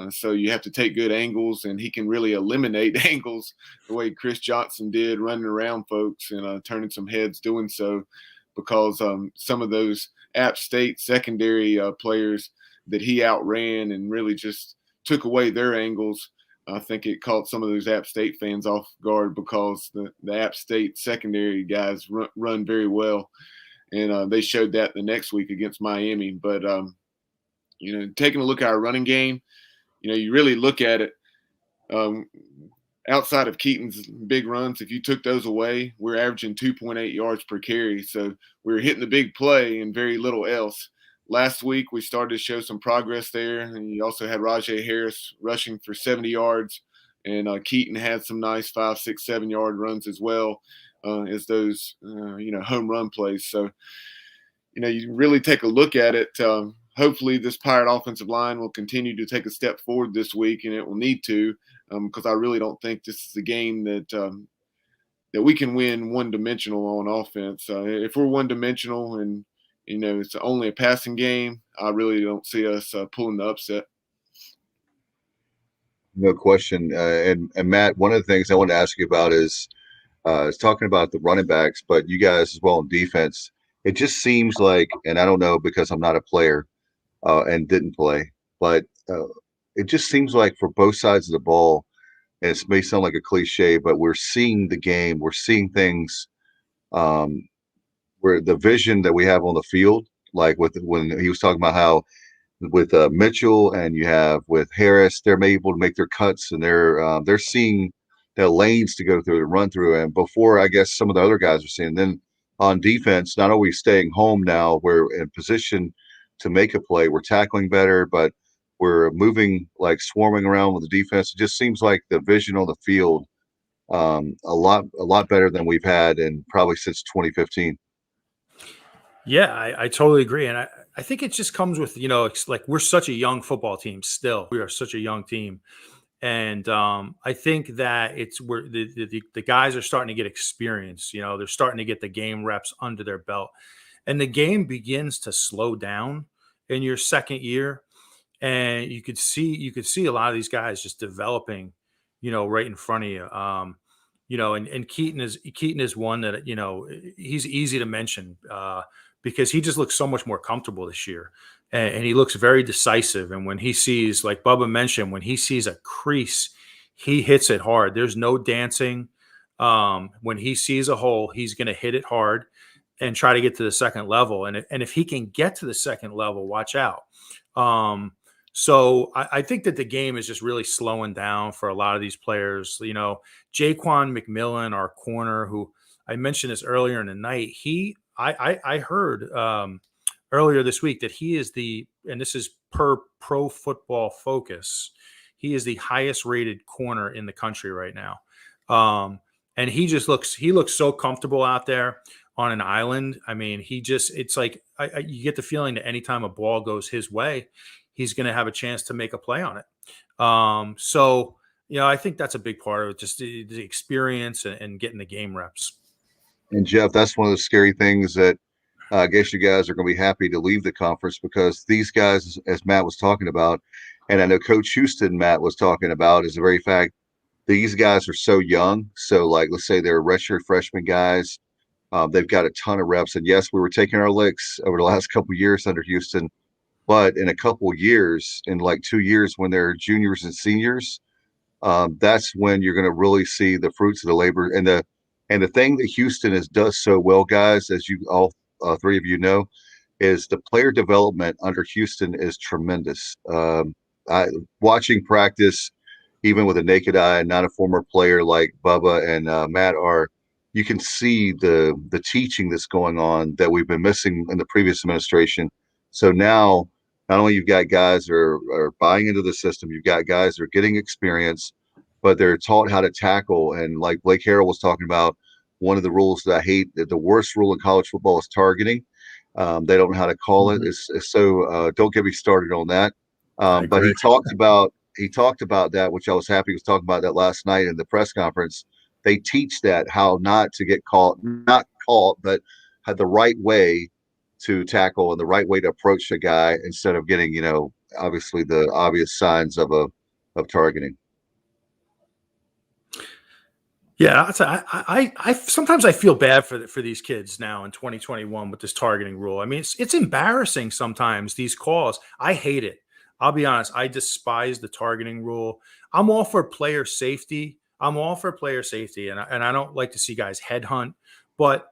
So you have to take good angles, and he can really eliminate angles the way Chris Johnson did, running around folks and turning some heads doing so. because some of those App State secondary players that he outran and really just took away their angles. I think it caught some of those App State fans off guard because the App State secondary guys run very well. And they showed that the next week against Miami. But, taking a look at our running game, you really look at it outside of Keaton's big runs. If you took those away, we're averaging 2.8 yards per carry. So we're hitting the big play and very little else. Last week, we started to show some progress there. And you also had Rajay Harris rushing for 70 yards. And Keaton had some nice 5, 6, 7-yard runs as well as those, home run plays. So, you really take a look at it. Hopefully this Pirate offensive line will continue to take a step forward this week, and it will need to, because I really don't think this is a game that we can win one-dimensional on offense. If we're one-dimensional and, it's only a passing game, I really don't see us pulling the upset. No question. And Matt, one of the things I want to ask you about is talking about the running backs, but you guys as well in defense. It just seems like, and I don't know because I'm not a player and didn't play, but it just seems like for both sides of the ball, and it may sound like a cliche, but we're seeing the game, we're seeing things where the vision that we have on the field, like when he was talking about how with Mitchell and you have with Harris, they're able to make their cuts and they're seeing the lanes to go through and run through. And before, I guess some of the other guys are seeing. Then on defense, not only staying home now, we're in position to make a play. We're tackling better, but we're moving, like swarming around with the defense. It just seems like the vision on the field a lot better than we've had in probably since 2015. Yeah, I totally agree. And I think it just comes with, it's like we're such a young football team still. We are such a young team. And I think that it's where the guys are starting to get experience. They're starting to get the game reps under their belt. And the game begins to slow down in your second year. And you could see a lot of these guys just developing, right in front of you. And Keaton is one that, he's easy to mention because he just looks so much more comfortable this year. And he looks very decisive. And when he sees, like Bubba mentioned, when he sees a crease, he hits it hard. There's no dancing. When he sees a hole, he's going to hit it hard and try to get to the second level. And if he can get to the second level, watch out. So I think that the game is just really slowing down for a lot of these players. Jaquan Mcmillan, our corner, who I mentioned this earlier in the night, I heard earlier this week that he is and this is per Pro Football Focus, he is the highest rated corner in the country right now. And he looks so comfortable out there on an island. I mean, it's like you get the feeling that anytime a ball goes his way, he's going to have a chance to make a play on it. So, I think that's a big part of it, just the experience and getting the game reps. And Jeff, that's one of the scary things that I guess you guys are going to be happy to leave the conference, because these guys, as Matt was talking about, and I know Coach Houston, Matt, was talking about, is the very fact these guys are so young. So, like, let's say they're redshirt freshman guys. They've got a ton of reps. And yes, we were taking our licks over the last couple of years under Houston. But in a couple of years, in like 2 years, when they're juniors and seniors, that's when you're going to really see the fruits of the labor. And the thing that Houston does so well, guys, as you all three of you know, is the player development under Houston is tremendous. Watching practice, even with a naked eye, not a former player like Bubba and Matt you can see the teaching that's going on that we've been missing in the previous administration. So now, not only you've got guys that are buying into the system, you've got guys that are getting experience, but they're taught how to tackle. And like Blake Harrell was talking about, one of the rules that I hate, that the worst rule in college football is targeting. They don't know how to call it. So don't get me started on that. But he talked about that, which I was happy he was talking about that last night in the press conference. They teach that, how not to get not caught, but had the right way to tackle and the right way to approach a guy instead of getting, obviously the obvious signs of targeting. Yeah, I sometimes I feel bad for these kids now in 2021 with this targeting rule. I mean, it's embarrassing sometimes, these calls. I hate it. I'll be honest. I despise the targeting rule. I'm all for player safety. And I don't like to see guys headhunt. But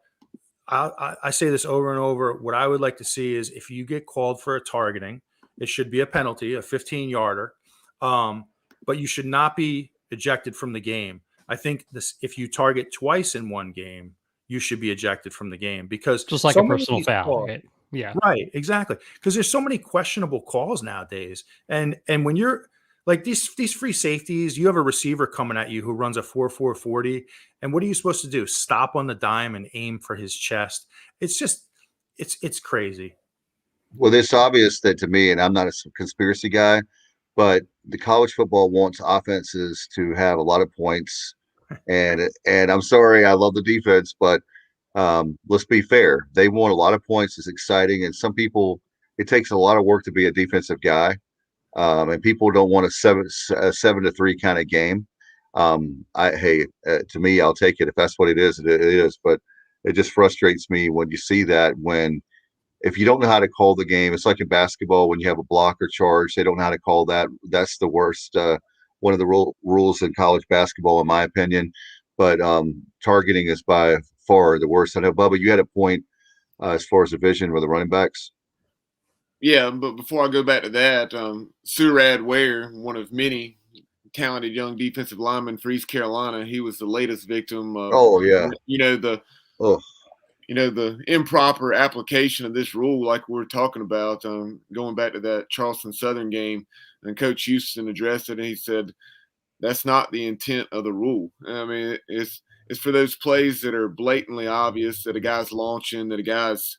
I say this over and over. What I would like to see is if you get called for a targeting, it should be a penalty, a 15-yarder. But you should not be ejected from the game. I think if you target twice in one game, you should be ejected from the game because Just like so a many of personal these foul, calls- right? Yeah. Right, exactly. Because there's so many questionable calls nowadays, and when you're like these free safeties, you have a receiver coming at you who runs a 4.4 40, and what are you supposed to do? Stop on the dime and aim for his chest? It's just it's crazy. Well, it's obvious that to me, and I'm not a conspiracy guy, but the college football wants offenses to have a lot of points. And I'm sorry, I love the defense, but let's be fair. They want a lot of points. It's exciting, and some people it takes a lot of work to be a defensive guy, and people don't want a 7-3 kind of game. To me, I'll take it if that's what it is. It is, but it just frustrates me when you see that when if you don't know how to call the game, it's like in basketball when you have a block or charge, they don't know how to call that. That's the worst. One of the rules in college basketball, in my opinion. But targeting is by far the worst. I know, Bubba, you had a point as far as the vision with the running backs. Yeah, but before I go back to that, Surad Ware, one of many talented young defensive linemen for East Carolina, he was the latest victim of the improper application of this rule, like we're talking about. Going back to that Charleston Southern game, and Coach Houston addressed it, and he said that's not the intent of the rule. I mean, it's for those plays that are blatantly obvious that a guy's launching, that a guy's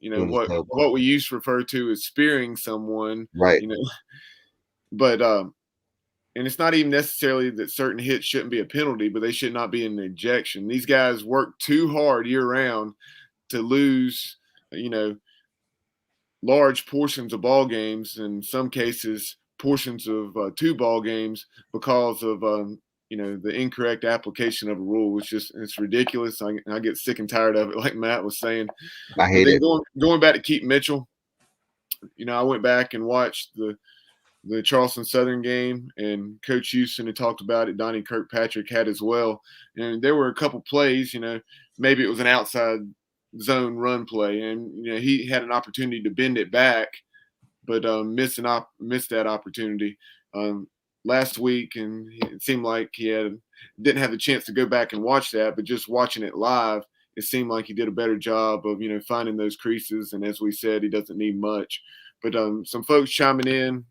what we used to refer to as spearing someone, right? But and it's not even necessarily that certain hits shouldn't be a penalty, but they should not be an ejection. These guys work too hard year round to lose, large portions of ball games, in some cases portions of 2 ball games because of the incorrect application of a rule. It's ridiculous. I get sick and tired of it, like Matt was saying. I hate it. Going back to Keith Mitchell, I went back and watched the Charleston Southern game, and Coach Houston had talked about it. Donnie Kirkpatrick had as well. And there were a couple plays, maybe it was an outside zone run play, and he had an opportunity to bend it back, but missed that opportunity last week, and it seemed like he didn't have the chance to go back and watch that, but just watching it live, it seemed like he did a better job of finding those creases, and as we said, he doesn't need much. But some folks chiming in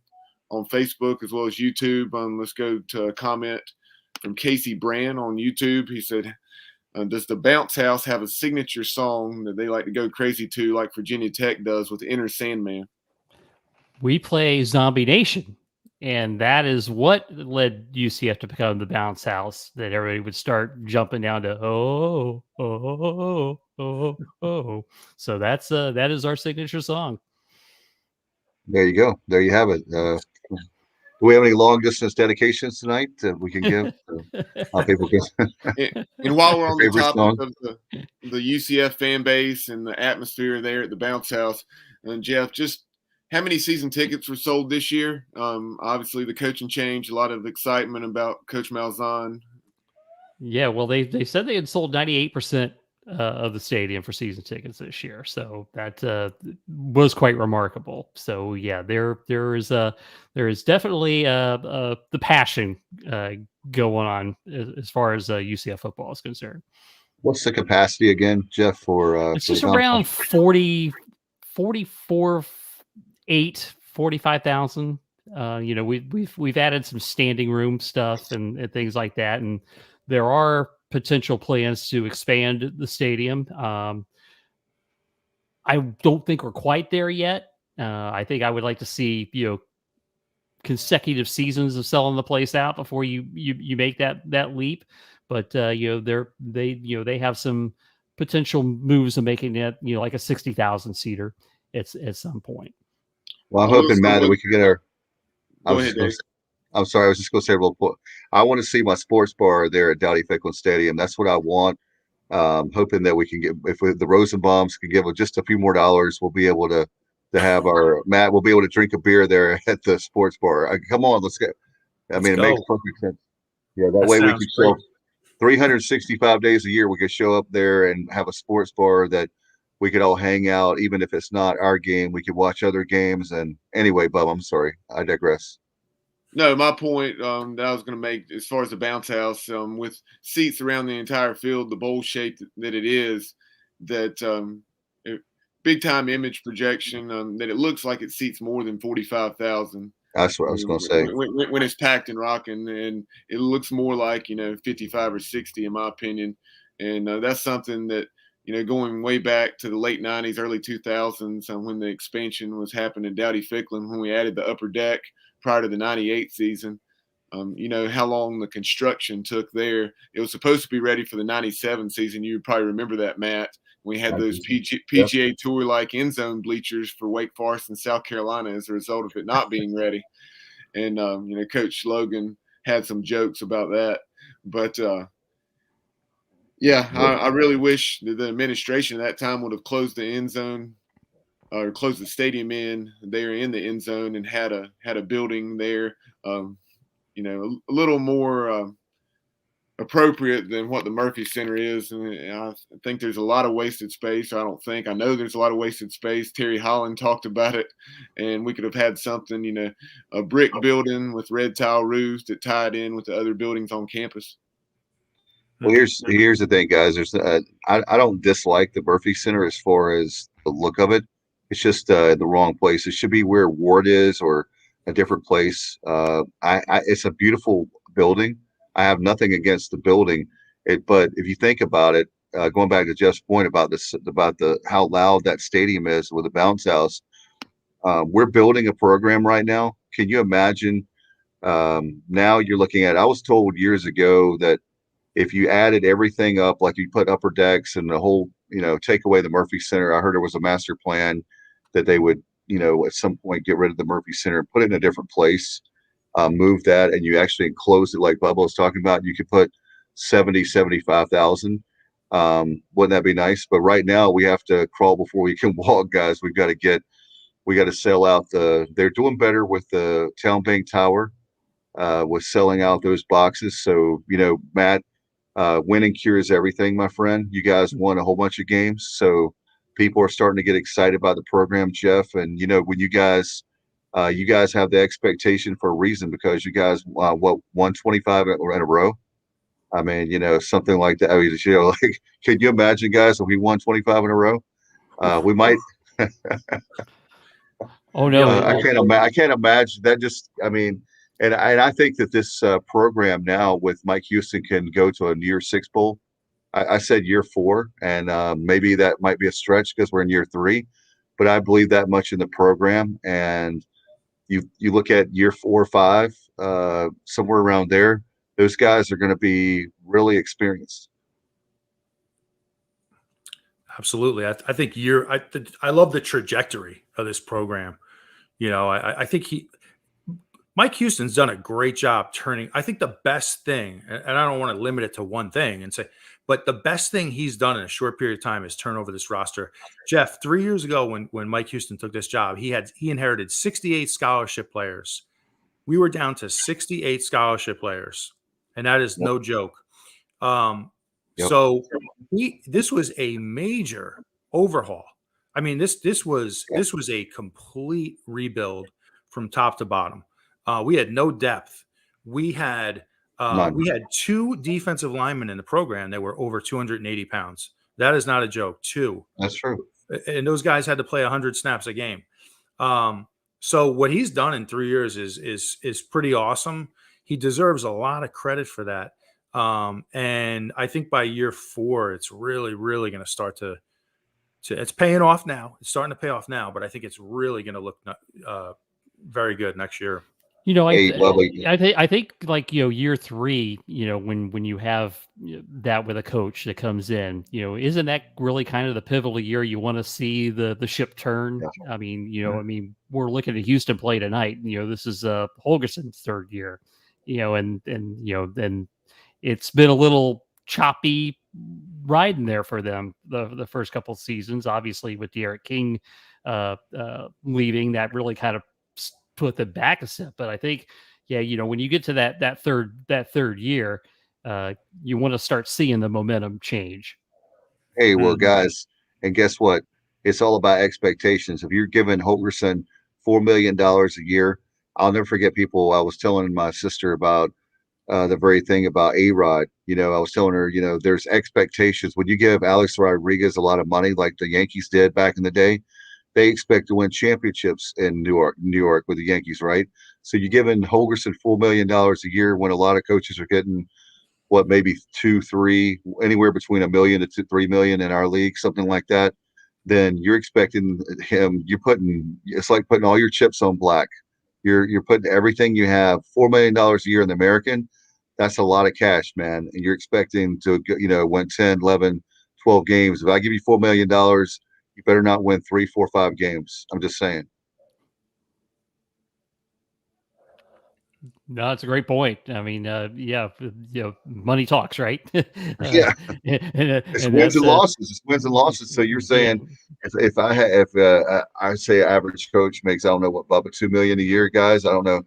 on Facebook as well as YouTube. Let's go to a comment from Casey Brand on YouTube. He said, does the Bounce House have a signature song that they like to go crazy to, like Virginia Tech does with Enter Sandman? We play Zombie Nation, and that is what led UCF to become the Bounce House, that everybody would start jumping down to, oh, oh, oh, oh, oh. So that is our signature song. There you go. There you have it. Do we have any long distance dedications tonight that we can give? People can. And while we're on the topic song? of the UCF fan base and the atmosphere there at the Bounce House, and Jeff, just how many season tickets were sold this year? Obviously, the coaching change, a lot of excitement about Coach Malzahn. Yeah, well, they said they had sold 98% of the stadium for season tickets this year, so that was quite remarkable. So yeah, there is definitely the passion going on as far as UCF football is concerned. What's the capacity again, Jeff? It's just around 45,000. We've added some standing room stuff and things like that, and there are potential plans to expand the stadium. I don't think we're quite there yet. I think I would like to see consecutive seasons of selling the place out before you make that leap. But they have some potential moves of making it like a 60,000 seater at some point. Well, I'm hoping, Matt, that we can get our. I'm sorry, I was just going to say real quick. I want to see my sports bar there at Dowdy Ficklen Stadium. That's what I want. Hoping that we can get, if the Rosenbaums can give just a few more dollars, we'll be able to have our Matt. We'll be able to drink a beer there at the sports bar. Come on, let's get. Let's it go. makes perfect sense. Yeah, that That way we sounds can great. show 365 days a year. We could show up there and have a sports bar that we could all hang out, even if it's not our game. We could watch other games. And anyway, Bub, I'm sorry, I digress. No, my point that I was going to make as far as the bounce house, with seats around the entire field, the bowl shape that it is, that big time image projection, that it looks like it seats more than 45,000. That's what I was going to say. When it's packed and rocking, and it looks more like 55 or 60 in my opinion, and that's something that going way back to the late 90s, early 2000s, when the expansion was happening in Dowdy Ficklen, when we added the upper deck prior to the 98 season. How long the construction took there. It was supposed to be ready for the 97 season. You probably remember that, Matt. We had those PGA Tour-like end zone bleachers for Wake Forest and South Carolina as a result of it not being ready. And, Coach Logan had some jokes about that. But, I really wish that the administration at that time would have closed the end zone or close the stadium there in the end zone and had a building there, a little more appropriate than what the Murphy Center is. And I think there's a lot of wasted space. I know there's a lot of wasted space. Terry Holland talked about it, and we could have had something, a brick building with red tile roofs that tied in with the other buildings on campus. Well, here's the thing, guys. There's I don't dislike the Murphy Center as far as the look of it. It's just in the wrong place. It should be where Ward is or a different place. It's a beautiful building. I have nothing against the building, but if you think about it, going back to Jeff's point about how loud that stadium is with the bounce house, we're building a program right now. Can you imagine? Now you're looking at. I was told years ago that if you added everything up, like you put upper decks and the whole, take away the Murphy Center, I heard there was a master plan that they would, at some point get rid of the Murphy Center and put it in a different place, move that, and you actually enclose it like Bubba was talking about. You could put 75,000. Wouldn't that be nice? But right now we have to crawl before we can walk, guys. We got to sell out they're doing better with the Town Bank Tower, with selling out those boxes. So, Matt, winning cures everything, my friend. You guys won a whole bunch of games, so people are starting to get excited about the program, Jeff. And when you guys have the expectation for a reason, because you guys won 25 in a row. I mean, something like that. I mean, like, can you imagine, guys, if we won 25 in a row? We might. Oh no, I can't imagine that. And I think that this program now with Mike Houston can go to a year 6 bowl. I said year 4, and maybe that might be a stretch because we're in year 3, but I believe that much in the program. And you look at year 4 or 5, somewhere around there, those guys are going to be really experienced. Absolutely. I think I love the trajectory of this program. I think Mike Houston's done a great job turning. I think the best thing, and I don't want to limit it to one thing and say, but the best thing he's done in a short period of time is turn over this roster. Jeff, 3 years ago when Mike Houston took this job, he inherited 68 scholarship players. We were down to 68 scholarship players, and that is no joke. So this was a major overhaul. I mean, this was a complete rebuild from top to bottom. We had no depth. We had 2 defensive linemen in the program that were over 280 pounds. That is not a joke. 2. That's true. And those guys had to play 100 snaps a game. So what he's done in 3 years is pretty awesome. He deserves a lot of credit for that. And I think by year 4, it's really, really going to start to it's paying off now. It's starting to pay off now, but I think it's really going to look very good next year. Hey, Bubba, I think like, year 3, when you have that with a coach that comes in, isn't that really kind of the pivotal year you want to see the ship turn? I mean, we're looking at Houston play tonight. This is Holgerson's 3rd year, and it's been a little choppy riding there for them the first couple of seasons. Obviously, with Derek King leaving, that really kind of put them back a step. But I think, when you get to that third year, you want to start seeing the momentum change. hey, well, guys, and guess what? It's all about expectations. If you're giving Holgerson $4 million a year, I'll never forget people. I was telling my sister about the very thing about A-Rod. I was telling her, there's expectations. When you give Alex Rodriguez a lot of money, like the Yankees did back in the day, they expect to win championships in New York with the Yankees, right? So you're giving Holgerson $4 million a year when a lot of coaches are getting maybe 2, 3, anywhere between $1 million to 3 million in our league, something like that. Then you're expecting him. It's like putting all your chips on black. You're putting everything you have. $4 million a year in the American. That's a lot of cash, man. And you're expecting to, win 10, 11, 12 games. If I give you $4 million, you better not win 3, 4, 5 games. I'm just saying. No, that's a great point. I mean, money talks, right? Yeah, it's wins and losses. It's wins and losses. So you're saying if I say average coach makes, I don't know what, Bubba, $2 million a year, guys. I don't know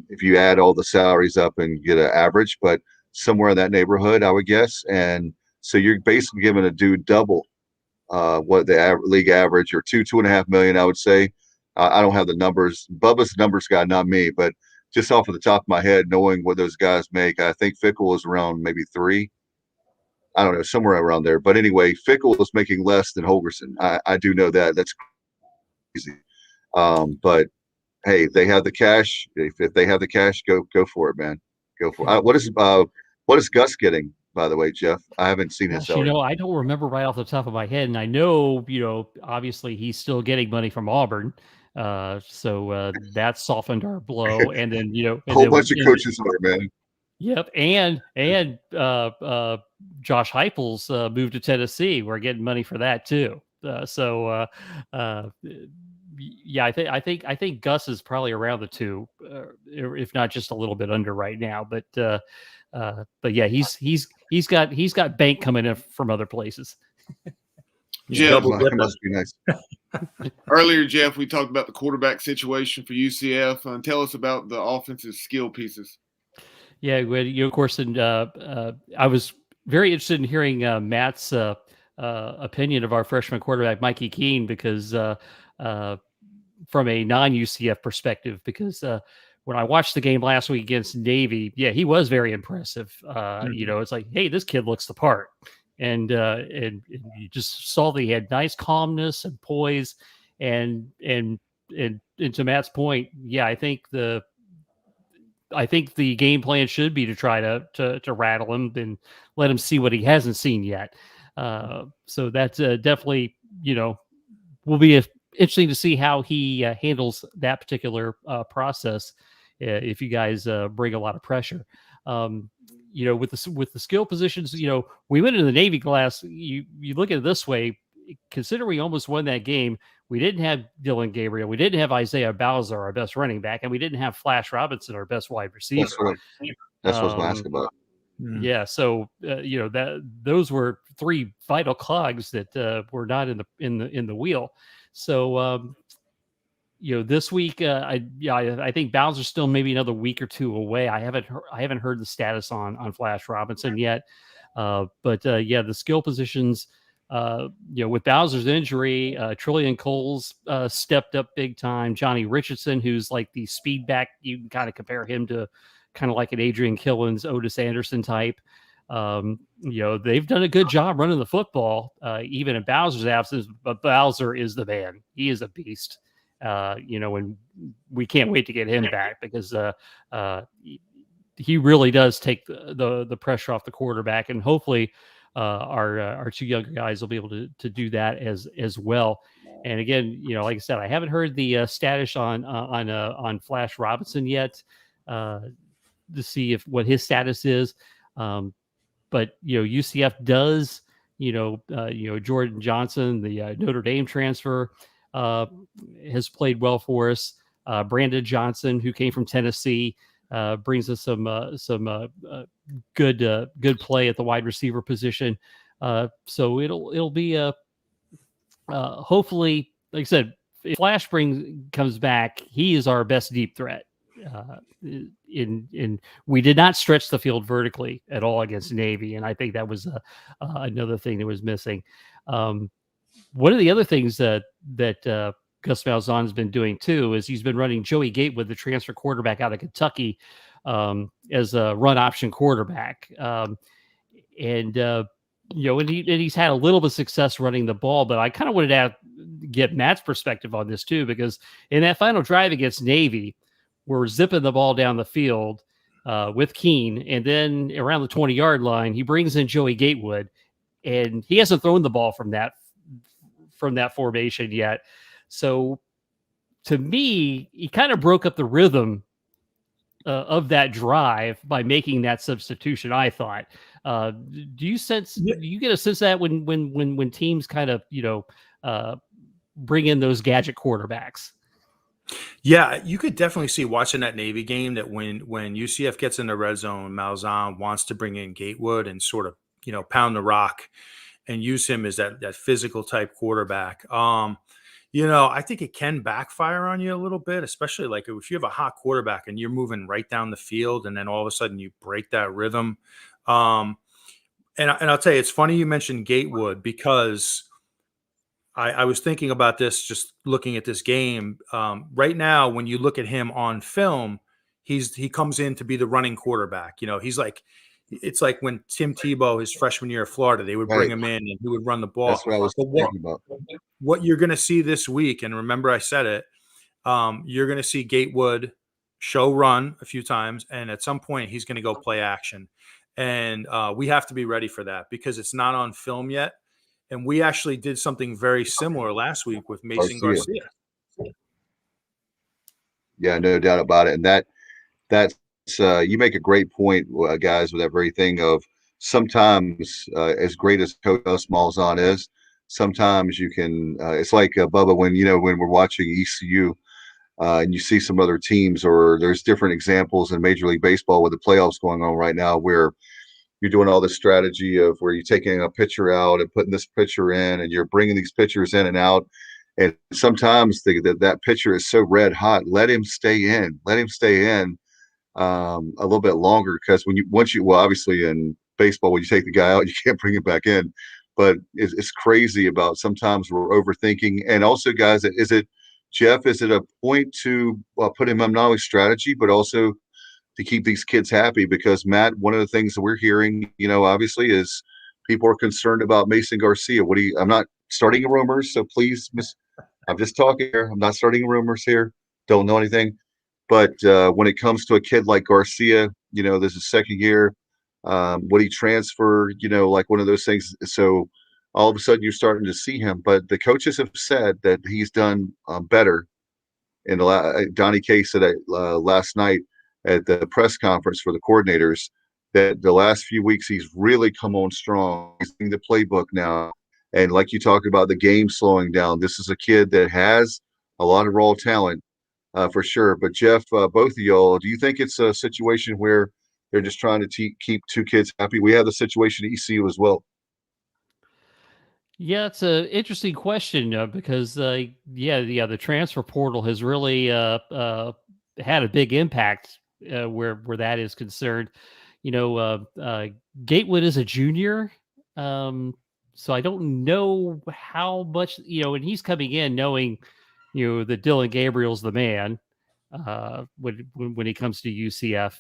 if you add all the salaries up and get an average, but somewhere in that neighborhood, I would guess. And so you're basically giving a dude double what the league average, or 2.5 million, I would say. I don't have the numbers. Bubba's numbers guy, not me, but just off of the top of my head, knowing what those guys make, I think Fickle is around maybe 3. I don't know, somewhere around there. But anyway, Fickle is making less than Holgerson. I do know that. That's crazy. But hey, they have the cash. If they have the cash, go for it, man. Go for it. What is Gus getting, by the way, Jeff? I haven't seen his salary. I don't remember right off the top of my head, and I know, obviously he's still getting money from Auburn. So that softened our blow, and then a whole bunch of coaches are, man. Yep, and Josh Heupel's moved to Tennessee. We're getting money for that too. Yeah, I think Gus is probably around the 2, if not just a little bit under right now. But yeah, he's got bank coming in from other places. Jeff, must be nice. Earlier, Jeff, we talked about the quarterback situation for UCF. Tell us about the offensive skill pieces. Yeah, of course, and I was very interested in hearing Matt's opinion of our freshman quarterback, Mikey Keene, because from a non-UCF perspective, because when I watched the game last week against Navy, yeah, he was very impressive. It's like, hey, this kid looks the part. And you just saw that he had nice calmness and poise, and to Matt's point, yeah, I think the game plan should be to try to rattle him and let him see what he hasn't seen yet. So that's definitely, will be interesting to see how he handles that particular process if you guys bring a lot of pressure. With the skill positions, we went into the Navy class. You look at it this way, consider we almost won that game. We didn't have Dylan Gabriel. We didn't have Isaiah Bowser, our best running back, and we didn't have Flash Robinson, our best wide receiver. That's what I was asking about. Yeah, so those were 3 vital cogs that were not in the wheel. So this week, I think Bowser's still maybe another week or 2 away. I haven't heard the status on Flash Robinson yet, but the skill positions. With Bowser's injury, Trillian Coles stepped up big time. Johnny Richardson, who's like the speed back, you can kind of compare him to kind of like an Adrian Killens, Otis Anderson type. They've done a good job running the football, even in Bowser's absence. But Bowser is the man; he is a beast. And we can't wait to get him back, because he really does take the pressure off the quarterback, and hopefully our 2 younger guys will be able to do that as well. And again, like I said, I haven't heard the status on Flash Robinson yet to see what his status is. But UCF does. Jordan Johnson, the Notre Dame transfer, has played well for us. Brandon Johnson, who came from Tennessee, brings us some good play at the wide receiver position. So it'll be hopefully, like I said, if Flash comes back, he is our best deep threat. In we did not stretch the field vertically at all against Navy, and I think that was another thing that was missing. One of the other things that Gus Malzahn has been doing too is he's been running Joey Gatewood, the transfer quarterback out of Kentucky, as a run option quarterback, and he's had a little bit of success running the ball. But I kind of wanted to get Matt's perspective on this too, because in that final drive against Navy, we're zipping the ball down the field with Keene, and then around the 20-yard line, he brings in Joey Gatewood, and he hasn't thrown the ball from that formation yet. So to me, he kind of broke up the rhythm of that drive by making that substitution, I thought. Do you get a sense that when teams kind of, bring in those gadget quarterbacks? Yeah, you could definitely see watching that Navy game that when UCF gets in the red zone, Malzahn wants to bring in Gatewood and sort of, pound the rock and use him as that physical type quarterback. I think it can backfire on you a little bit, especially like if you have a hot quarterback and you're moving right down the field and then all of a sudden you break that rhythm. And I'll tell you, it's funny you mentioned Gatewood, because I was thinking about this just looking at this game. Right now, when you look at him on film, he comes in to be the running quarterback. He's like, it's like when Tim Tebow, his freshman year at Florida, they would bring him in and he would run the ball. That's what I was thinking about. What you're going to see this week, and remember I said it, you're going to see Gatewood show run a few times, and at some point he's going to go play action. And we have to be ready for that because it's not on film yet. And we actually did something very similar last week with Mason Garcia. Yeah, no doubt about it. And that's you make a great point, guys, with that very thing of sometimes as great as Coach Malzahn is, sometimes you can it's like Bubba, when we're watching ECU and you see some other teams, or there's different examples in Major League Baseball with the playoffs going on right now, where you're doing all this strategy of where you're taking a pitcher out and putting this pitcher in, and you're bringing these pitchers in and out. And sometimes that pitcher is so red hot. Let him stay in a little bit longer, because obviously in baseball, when you take the guy out, you can't bring him back in. But it's crazy about sometimes we're overthinking. And also, guys, is it a point to put him on not only strategy but also to keep these kids happy? Because Matt, one of the things that we're hearing, obviously, is people are concerned about Mason Garcia. I'm not starting rumors, so please, I'm just talking here. I'm not starting rumors here. Don't know anything. But when it comes to a kid like Garcia, this is second year. Would he transfer? Like one of those things. So all of a sudden you're starting to see him. But the coaches have said that he's done better. And Donnie K said that last night at the press conference for the coordinators, that the last few weeks he's really come on strong. He's in the playbook now. And like you talked about the game slowing down, this is a kid that has a lot of raw talent for sure. But Jeff, both of y'all, do you think it's a situation where they're just trying to keep two kids happy? We have the situation at ECU as well. Yeah, it's an interesting question because, the transfer portal has really had a big impact where that is concerned. Gatewood is a junior, so I don't know how much, and he's coming in knowing, that Dylan Gabriel's the man when he comes to UCF.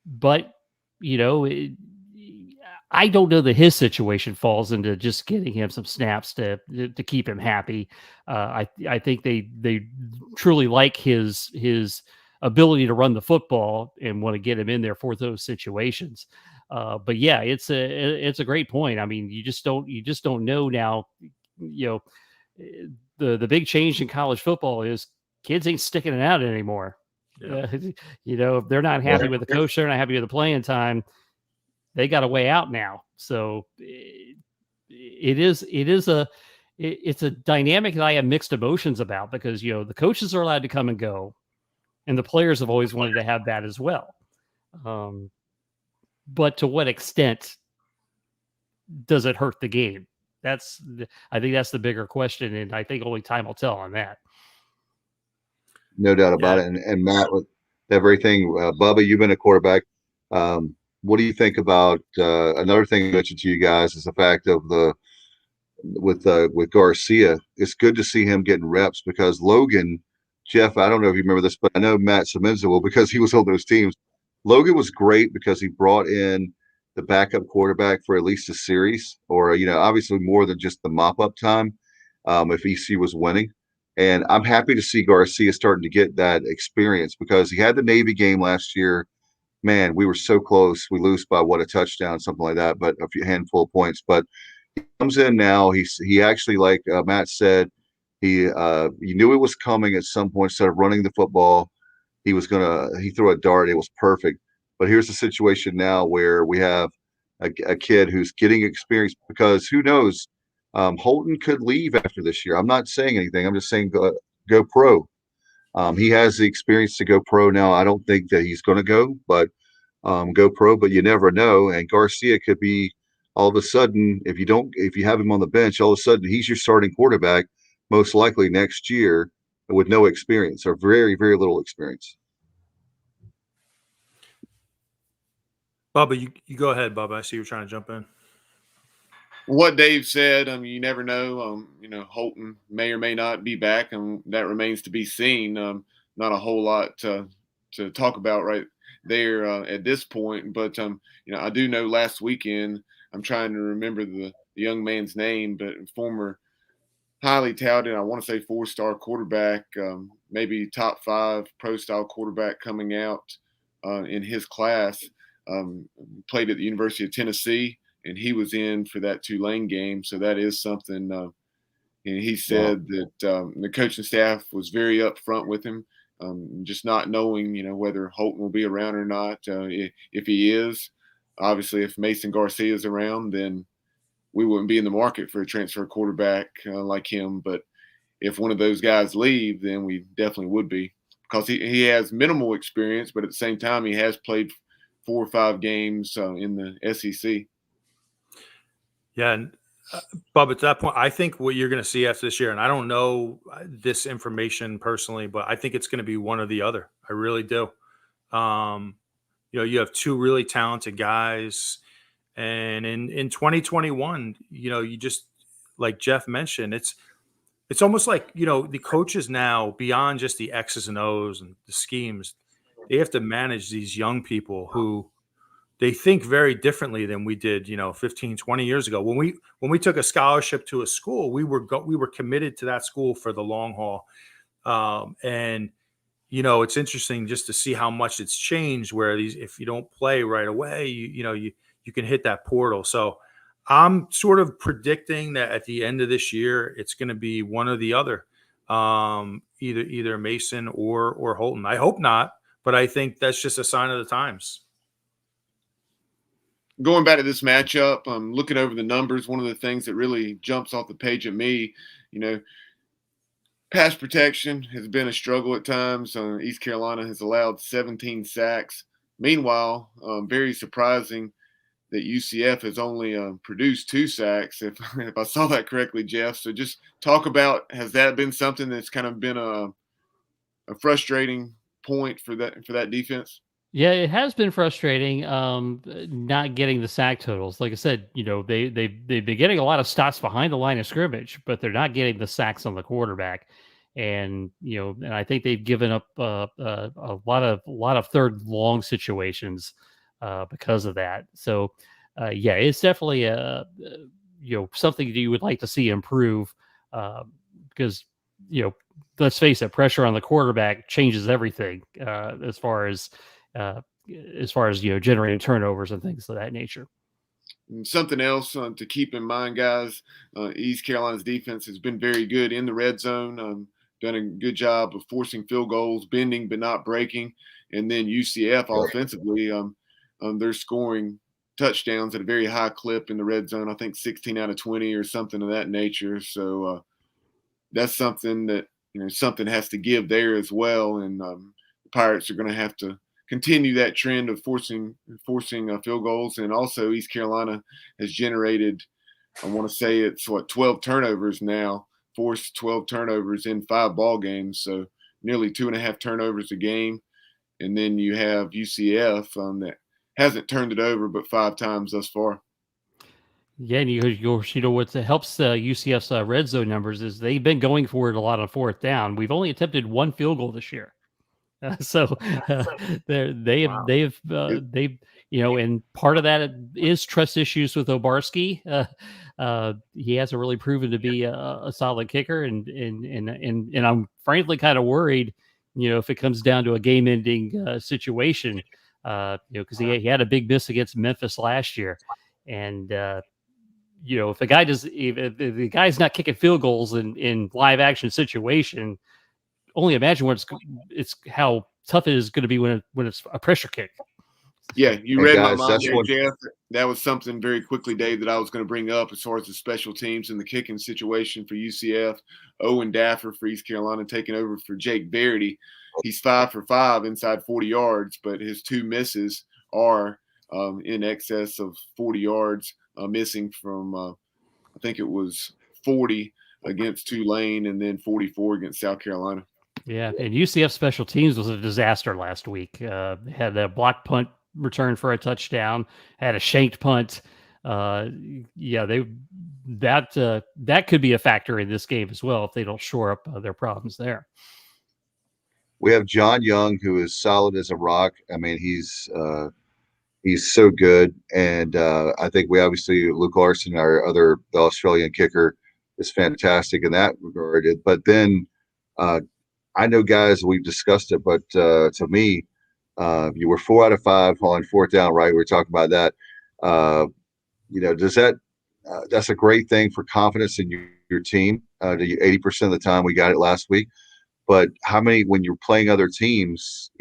But, I don't know that his situation falls into just getting him some snaps to keep him happy. I think they truly like his ability to run the football and want to get him in there for those situations. But yeah, it's a great point. I mean, you just don't know now. the big change in college football is kids ain't sticking it out anymore. Yeah. If they're not happy with the coach, they're not happy with the playing time, they got a way out now. So it's a dynamic that I have mixed emotions about, because the coaches are allowed to come and go, and the players have always wanted to have that as well. But to what extent does it hurt the game? I think that's the bigger question, and I think only time will tell on that. No doubt about it. And Matt, with everything, Bubba, you've been a quarterback. What do you think about another thing I mentioned to you guys is the fact of with Garcia? It's good to see him getting reps, because Logan, Jeff, I don't know if you remember this, but I know Matt Semenza will, because he was on those teams. Logan was great because he brought in the backup quarterback for at least a series, or obviously more than just the mop-up time if EC was winning. And I'm happy to see Garcia starting to get that experience, because he had the Navy game last year. Man, we were so close. We lose by a touchdown, something like that, but a handful of points. But he comes in now. He actually, like Matt said, he knew it was coming at some point. Instead of running the football, he threw a dart. It was perfect. But here's the situation now where we have a kid who's getting experience, because who knows, Holton could leave after this year. I'm not saying anything. I'm just saying go pro. He has the experience to go pro now. I don't think that he's going to go, but go pro. But you never know. And Garcia could be, all of a sudden, if you have him on the bench, all of a sudden he's your starting quarterback, most likely next year, with no experience, or very, very little experience. Bubba, you go ahead, Bubba. I see you're trying to jump in. What Dave said, you never know. Holton may or may not be back, and that remains to be seen. Not a whole lot to talk about right there at this point. But I do know last weekend, I'm trying to remember the young man's name, but former highly touted, I want to say 4-star quarterback, maybe top 5 pro-style quarterback coming out in his class. Played at the University of Tennessee, and he was in for that Tulane game. So that is something. And he said that the coaching staff was very upfront with him, just not knowing, whether Holton will be around or not. If he is, obviously, if Mason Garcia is around, then we wouldn't be in the market for a transfer quarterback like him. But if one of those guys leave, then we definitely would be, because he has minimal experience, but at the same time, he has played 4 or 5 games in the SEC. Yeah, and Bob, at that point, I think what you're going to see after this year, and I don't know this information personally, but I think it's going to be one or the other. I really do. You have 2 really talented guys, and in 2021, you just, like Jeff mentioned, it's almost like the coaches now, beyond just the X's and O's and the schemes, they have to manage these young people who they think very differently than we did, 15, 20 years ago. When we took a scholarship to a school, we were committed to that school for the long haul. And it's interesting just to see how much it's changed, where if you don't play right away, you can hit that portal. So I'm sort of predicting that at the end of this year, it's going to be one or the other, either Mason or Holton. I hope not, but I think that's just a sign of the times. Going back to this matchup, I'm looking over the numbers. One of the things that really jumps off the page at me, pass protection has been a struggle at times. East Carolina has allowed 17 sacks. Meanwhile, very surprising that UCF has only produced 2 sacks, if I saw that correctly, Jeff. So just talk about, has that been something that's kind of been a frustrating point for that defense? Yeah, it has been frustrating not getting the sack totals. Like I said, they've been getting a lot of stops behind the line of scrimmage, but they're not getting the sacks on the quarterback. And and I think they've given up a lot of third long situations because of that. So it's definitely something that you would like to see improve, because let's face it, pressure on the quarterback changes everything as far as generating turnovers and things of that nature. And something else to keep in mind, guys, East Carolina's defense has been very good in the red zone. Done a good job of forcing field goals, bending but not breaking. And then UCF offensively, they're scoring touchdowns at a very high clip in the red zone. I think 16 out of 20 or something of that nature. So that's something that, something has to give there as well. And the Pirates are going to have to continue that trend of forcing field goals. And also East Carolina has generated, I want to say it's 12 turnovers now, forced 12 turnovers in 5 ball games. So nearly 2.5 turnovers a game. And then you have UCF that hasn't turned it over but 5 times thus far. Yeah, and what helps UCF's red zone numbers is they've been going for it a lot on 4th down. We've only attempted 1 field goal this year. So they've and part of that is trust issues with Obarski. He hasn't really proven to be a solid kicker, and I'm frankly kind of worried, if it comes down to a game-ending situation, because he had a big miss against Memphis last year, and if the guy's not kicking field goals in live action situation. Only imagine it's how tough it is going to be when it's a pressure kick. Yeah, you read my mind there, Jeff. That was something very quickly, Dave, that I was going to bring up as far as the special teams and the kicking situation for UCF. Owen Daffer for East Carolina taking over for Jake Verity. He's 5 for 5 inside 40 yards, but his 2 misses are in excess of 40 yards, missing from I think it was 40 against Tulane and then 44 against South Carolina. Yeah, and UCF special teams was a disaster last week. Had a block punt return for a touchdown, had a shanked punt. That could be a factor in this game as well if they don't shore up their problems there. We have John Young, who is solid as a rock. I mean, he's so good, and I think we obviously Luke Larson, the Australian kicker, is fantastic in that regard. But then. I know, guys, we've discussed it, but to me, you were 4 out of 5 on 4th down, right? We're talking about that. Does that that's a great thing for confidence in your team. 80% of the time we got it last week, but when you're playing other teams,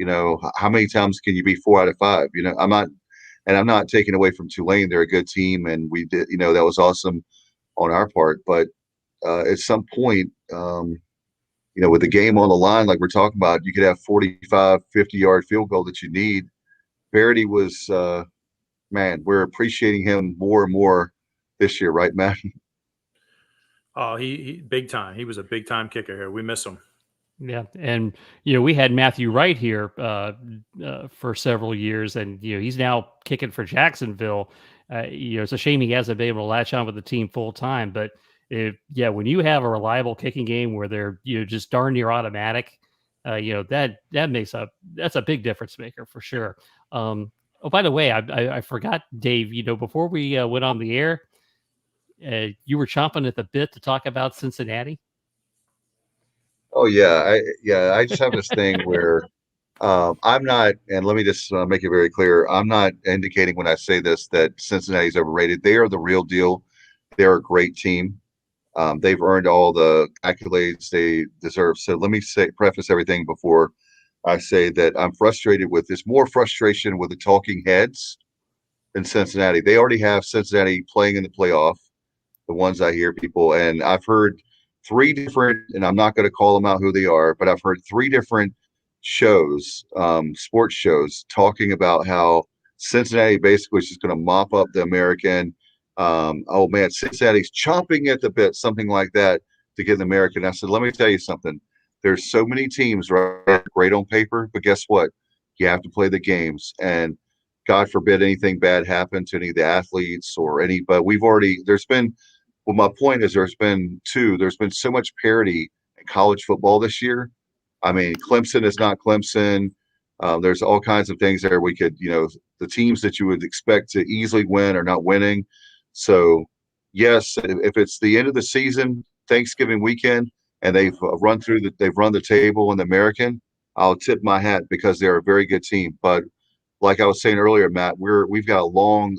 how many times can you be 4 out of 5? I'm not taking away from Tulane. They're a good team, and we did, that was awesome on our part. But at some point, with the game on the line, like we're talking about, you could have 45, 50-yard field goal that you need. Verity was, we're appreciating him more and more this year, right, Matt? Oh, he big time. He was a big time kicker here. We miss him. Yeah, and we had Matthew Wright here for several years, and he's now kicking for Jacksonville. It's a shame he hasn't been able to latch on with the team full time, but. When you have a reliable kicking game where they're just darn near automatic, that's a big difference maker for sure. Oh, by the way, I forgot, Dave. Before we went on the air, you were chomping at the bit to talk about Cincinnati. Oh yeah, I just have this thing where I'm not, and let me just make it very clear. I'm not indicating when I say this that Cincinnati's overrated. They are the real deal. They're a great team. They've earned all the accolades they deserve. So let me preface everything before I say that I'm frustrated with this. More frustration with the talking heads than Cincinnati. They already have Cincinnati playing in the playoff, the ones I hear people. And I've heard 3 different, and I'm not going to call them out who they are, but I've heard 3 different shows, sports shows, talking about how Cincinnati basically is just going to mop up the American. Cincinnati's chomping at the bit, something like that, to get the American. I said, let me tell you something. There's so many teams, right, great on paper, but guess what? You have to play the games, and God forbid anything bad happen to any of the athletes but my point is there's been so much parity in college football this year. I mean, Clemson is not Clemson. There's all kinds of things there we could, the teams that you would expect to easily win are not winning. So, yes, if it's the end of the season, Thanksgiving weekend, and they've run the table in the American, I'll tip my hat because they're a very good team. But like I was saying earlier, Matt, we've got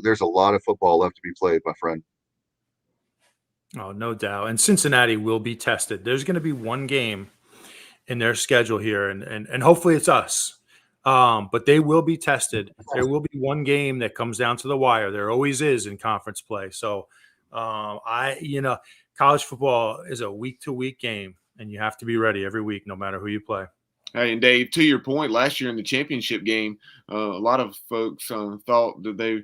there's a lot of football left to be played, my friend. Oh, no doubt. And Cincinnati will be tested. There's going to be one game in their schedule here, and hopefully it's us. But they will be tested. There will be one game that comes down to the wire. There always is in conference play. So college football is a week-to-week game, and you have to be ready every week, no matter who you play. Hey, and Dave, to your point, last year in the championship game, a lot of folks thought that they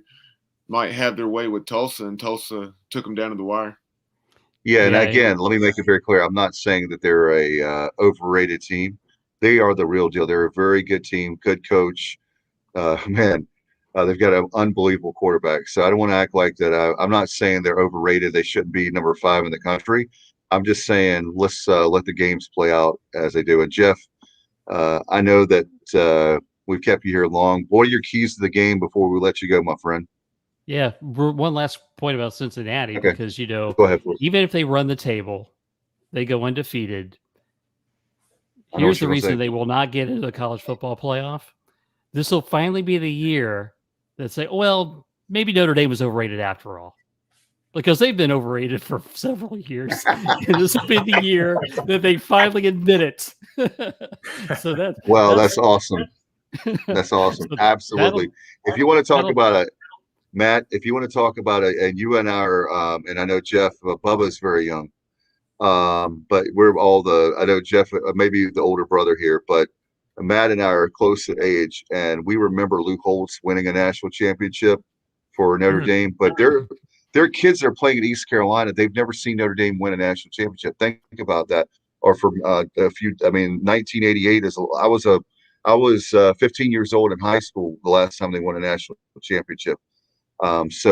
might have their way with Tulsa, and Tulsa took them down to the wire. Yeah, and again, let me make it very clear. I'm not saying that they're a overrated team. They are the real deal. They're a very good team, good coach. They've got an unbelievable quarterback. So I don't want to act like that. I'm not saying they're overrated. They shouldn't be number 5 in the country. I'm just saying let's let the games play out as they do. And Jeff, I know that we've kept you here long. What are your keys to the game before we let you go, my friend? Yeah, one last point about Cincinnati, Okay. because Go ahead, please. even if they run the table, they go undefeated. Here's the reason they will not get into the college football playoff. This will finally be the year that say, well, maybe Notre Dame was overrated after all, because they've been overrated for several years. And this will be the year that they finally admit it. So that's awesome. That's awesome. Absolutely. If you want to talk about it, Matt, if you want to talk about it, and you and I are, and I know Jeff, Bubba's very young, but we're all I know Jeff, maybe the older brother here, but Matt and I are close in age, and we remember Luke Holtz winning a national championship for Notre Dame, but their kids are playing at East Carolina. They've never seen Notre Dame win a national championship. Think about that. Or for 1988 I was 15 years old in high school the last time they won a national championship. That's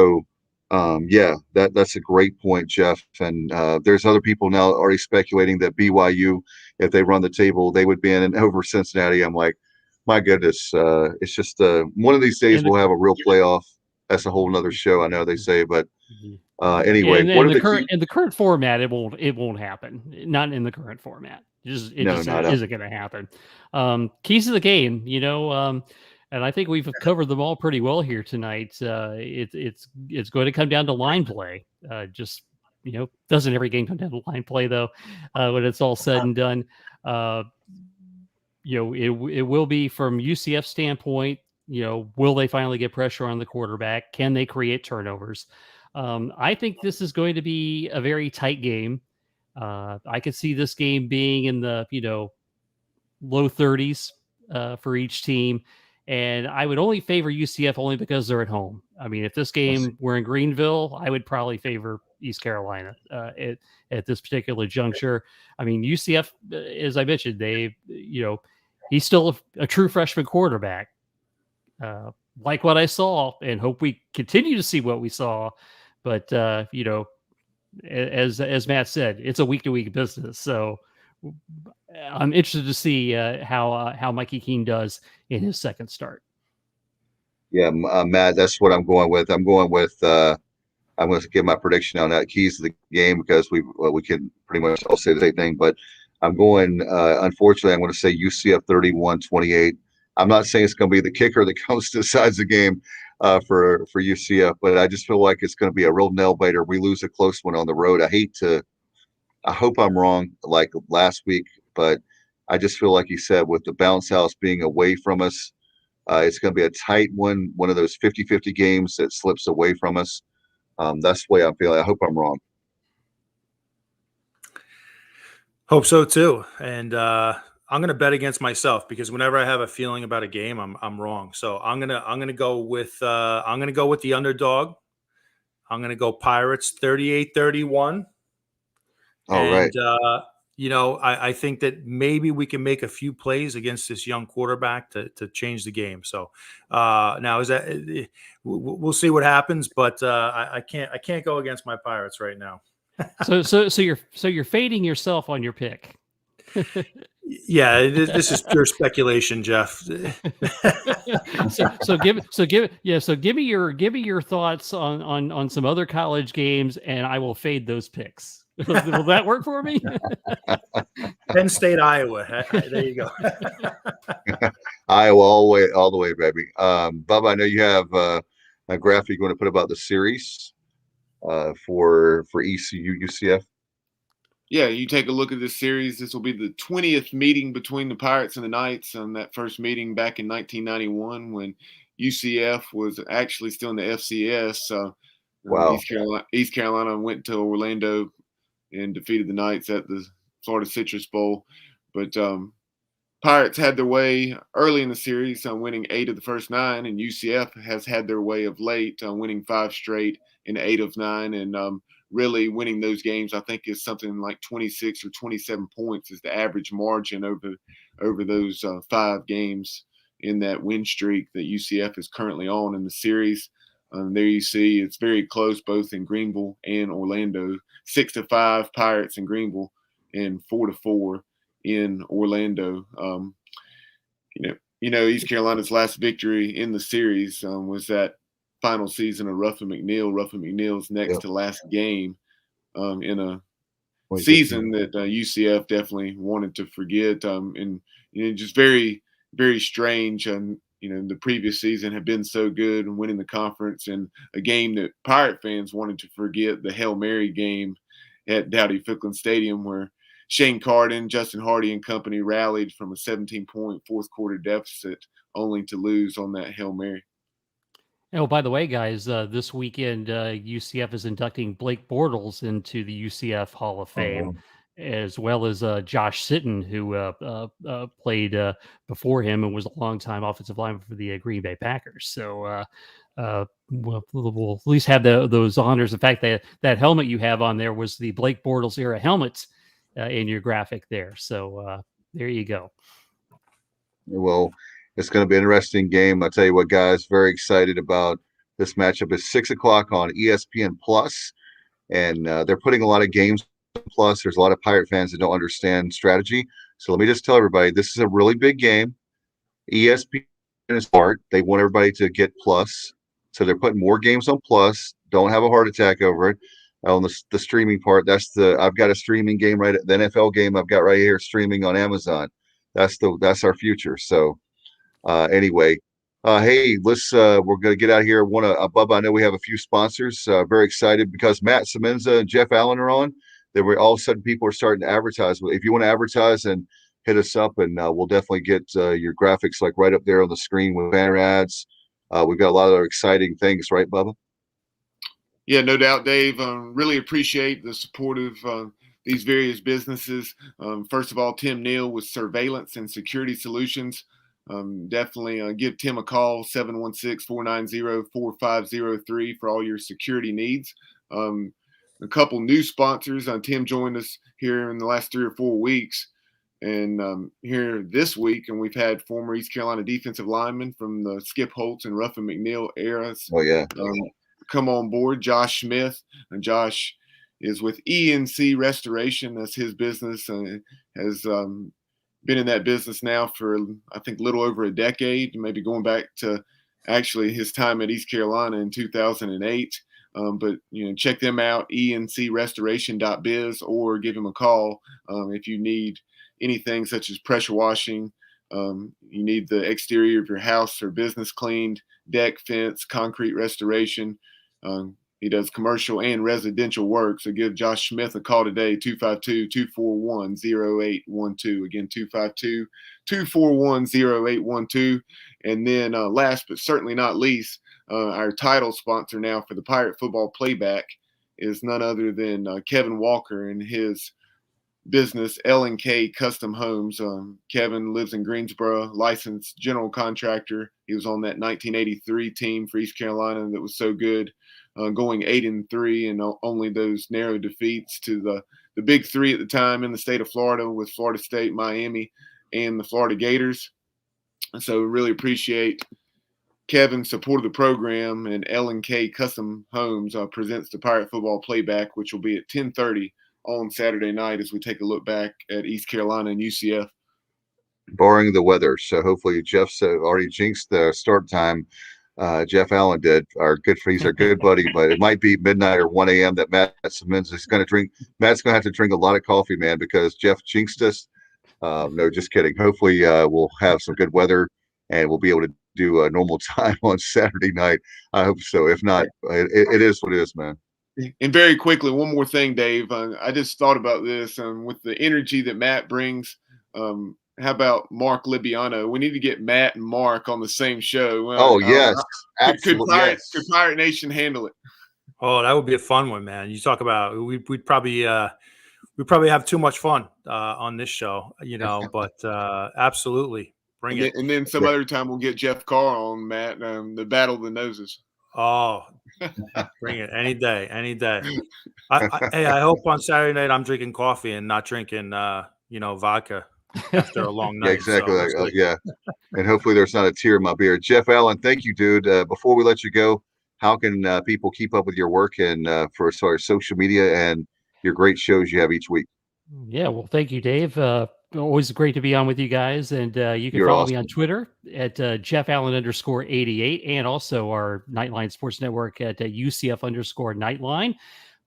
a great point, Jeff. And there's other people now already speculating that BYU, if they run the table, they would be in and over Cincinnati. I'm like, my goodness, it's just one of these days we'll have a real playoff. That's a whole nother show, I know they say, but anyway, in the current format, it won't happen. Not in the current format. It just isn't going to happen. Keys to the game, and I think we've covered them all pretty well here tonight. It's going to come down to line play. Doesn't every game come down to line play though? When it's all said and done, it will be from UCF standpoint. Will they finally get pressure on the quarterback? Can they create turnovers? I think this is going to be a very tight game. I could see this game being in the low 30s for each team. And I would only favor UCF only because they're at home. I mean, if this game were in Greenville, I would probably favor East Carolina at this particular juncture. I mean, UCF, as I mentioned, he's still a true freshman quarterback. Like what I saw, and hope we continue to see what we saw. But as Matt said, it's a week-to-week business. So I'm interested to see how Mikey Keene does in his second start. Yeah, Matt, that's what I'm going with. I'm going to give my prediction on that keys to the game, because we can pretty much all say the same thing. But I'm going, unfortunately, I'm going to say UCF 31-28. I'm not saying it's going to be the kicker that comes to decides the game for UCF, but I just feel like it's going to be a real nail biter. We lose a close one on the road. I hope I'm wrong like last week, but I just feel like he said, with the bounce house being away from us, it's going to be a tight one of those 50-50 games that slips away from us. That's the way I'm feeling. I hope I'm wrong. Hope so too. And I'm going to bet against myself, because whenever I have a feeling about a game, I'm wrong. So I'm going to go with the underdog. I'm going to go Pirates 38-31. All right. I think that maybe we can make a few plays against this young quarterback to change the game. So now we'll see what happens, but I can't go against my Pirates right now. So you're fading yourself on your pick. Yeah, this is pure speculation, Jeff. Give me your thoughts on some other college games, and I will fade those picks. Will that work for me? Penn State, Iowa. There you go. Iowa all the way, baby. Bubba, I know you have a graphic you want to put about the series for ECU UCF. Yeah, you take a look at this series. This will be the 20th meeting between the Pirates and the Knights. On that first meeting back in 1991, when UCF was actually still in the FCS. Wow. East Carolina went to Orlando and defeated the Knights at the Florida Citrus Bowl. But Pirates had their way early in the series, winning 8 of the first 9, and UCF has had their way of late, winning 5 straight in 8 of 9, and really winning those games. I think is something like 26 or 27 points is the average margin over those 5 games in that win streak that UCF is currently on in the series. There you see it's very close both in Greenville and Orlando. 6-5 Pirates in Greenville and 4-4 in Orlando. East Carolina's last victory in the series was that final season of Ruffin McNeil. Ruffin McNeil's next to last game in a season that UCF definitely wanted to forget. And just very, very strange. The previous season had been so good and winning the conference, and a game that Pirate fans wanted to forget, the Hail Mary game at Dowdy-Ficklen Stadium, where Shane Carden, Justin Hardy, and company rallied from a 17-point fourth quarter deficit only to lose on that Hail Mary. Oh, by the way, guys, this weekend UCF is inducting Blake Bortles into the UCF Hall of Fame, as well as Josh Sitton, who played before him and was a longtime offensive lineman for the Green Bay Packers. So we'll at least have those honors. In fact, that helmet you have on there was the Blake Bortles era helmet in your graphic there. So there you go. Well, it's going to be an interesting game. I tell you what, guys, very excited about this matchup. It's 6:00 on ESPN Plus, and they're putting a lot of games on Plus. There's a lot of Pirate fans that don't understand strategy. So let me just tell everybody, this is a really big game. ESPN is smart. They want everybody to get Plus. So they're putting more games on Plus. Don't have a heart attack over it. On the streaming part, I've got a streaming game the NFL game I've got right here streaming on Amazon. That's our future. So anyway, hey, let's we're gonna get out of here. Bubba, I know we have a few sponsors. Very excited because Matt Semenza and Jeff Allen are on. Then all of a sudden people are starting to advertise. If you want to advertise, and hit us up, and we'll definitely get your graphics like right up there on the screen with banner ads. We've got a lot of exciting things, right, Bubba? Yeah, no doubt, Dave. Really appreciate the support of these various businesses. First of all, Tim Neal with Surveillance and Security Solutions. Definitely give Tim a call, 716-490-4503 for all your security needs. A couple new sponsors. Tim joined us here in the last 3 or 4 weeks. And here this week, and we've had former East Carolina defensive linemen from the Skip Holtz and Ruffin McNeil eras. Oh, yeah. Come on board, Josh Smith. And Josh is with ENC Restoration. That's his business, and has been in that business now for, I think, a little over a decade, maybe going back to actually his time at East Carolina in 2008. But check them out, encrestoration.biz, or give him a call if you need anything such as pressure washing. You need the exterior of your house or business cleaned, deck, fence, concrete restoration. He does commercial and residential work. So give Josh Smith a call today, 252-241-0812. Again, 252-241-0812. And then last but certainly not least, our title sponsor now for the Pirate Football Playback is none other than Kevin Walker and his business, L&K Custom Homes. Kevin lives in Greensboro, licensed general contractor. He was on that 1983 team for East Carolina that was so good, going 8-3, and only those narrow defeats to the big three at the time in the state of Florida, with Florida State, Miami, and the Florida Gators. So really appreciate Kevin's support of the program, and L&K Custom Homes presents the Pirate Football Playback, which will be at 10:30 on Saturday night as we take a look back at East Carolina and UCF. Barring the weather. So hopefully Jeff's already jinxed the start time. Jeff Allen did. He's our good buddy, but it might be midnight or 1 a.m. that Matt Semenza is going to drink. Matt's going to have to drink a lot of coffee, man, because Jeff jinxed us. No, just kidding. Hopefully, we'll have some good weather and we'll be able to do a normal time on Saturday night. I hope so. If not, it is what it is, man. And very quickly, one more thing, Dave. I just thought about this with the energy that Matt brings. How about Mark Libiano? We need to get Matt and Mark on the same show. Oh, yes. Absolutely. Could Pirate Nation handle it? Oh, that would be a fun one, man. You talk about we'd probably have too much fun on this show, but absolutely bring it. And then some other time we'll get Jeff Carr on, Matt, the Battle of the Noses. Oh, bring it any day. Hey, I hope on Saturday night I'm drinking coffee and not drinking, vodka after a long night. Yeah, exactly. So yeah. And hopefully there's not a tear in my beer. Jeff Allen, thank you, dude. Before we let you go, how can people keep up with your work and for social media and your great shows you have each week? Yeah, well, thank you, Dave. Always great to be on with you guys. And you can You're follow awesome. me on Twitter at JeffAllen_88 and also our Knightline Sports Network at UCF_Knightline.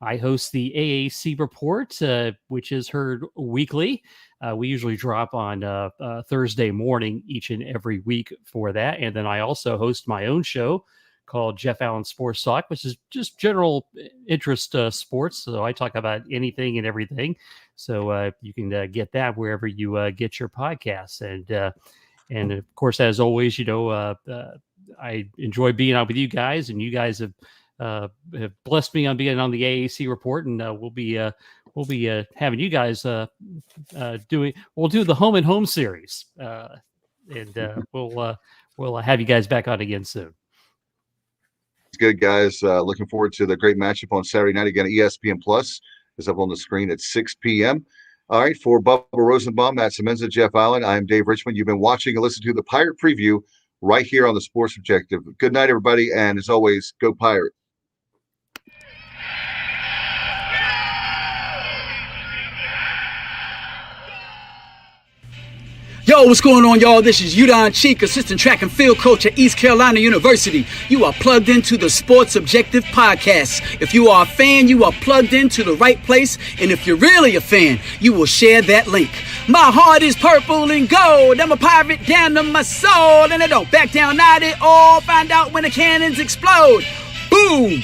I host the AAC Report, which is heard weekly. We usually drop on Thursday morning each and every week for that. And then I also host my own show called Jeff Allen Sports Talk, which is just general interest sports. So I talk about anything and everything. So you can get that wherever you get your podcasts. And of course, as always, I enjoy being out with you guys, and you guys have blessed me on being on the AAC Report, and we'll be having you guys we'll do the home and home series, and we'll have you guys back on again soon. It's good, guys. Looking forward to the great matchup on Saturday night. Again, ESPN Plus is up on the screen at 6 p.m. All right, for Bubba Rosenbaum, Matt Semenza, Jeff Allen, I'm Dave Richmond. You've been watching and listening to the Pirate Preview right here on the Sports Objective. Good night, everybody, and as always, go Pirate. Yo, what's going on, y'all? This is Udon Cheek, assistant track and field coach at East Carolina University. You are plugged into the Sports Objective podcast. If you are a fan, you are plugged into the right place. And if you're really a fan, you will share that link. My heart is purple and gold. I'm a pirate down to my soul. And I don't back down, not at all. Find out when the cannons explode. Boom!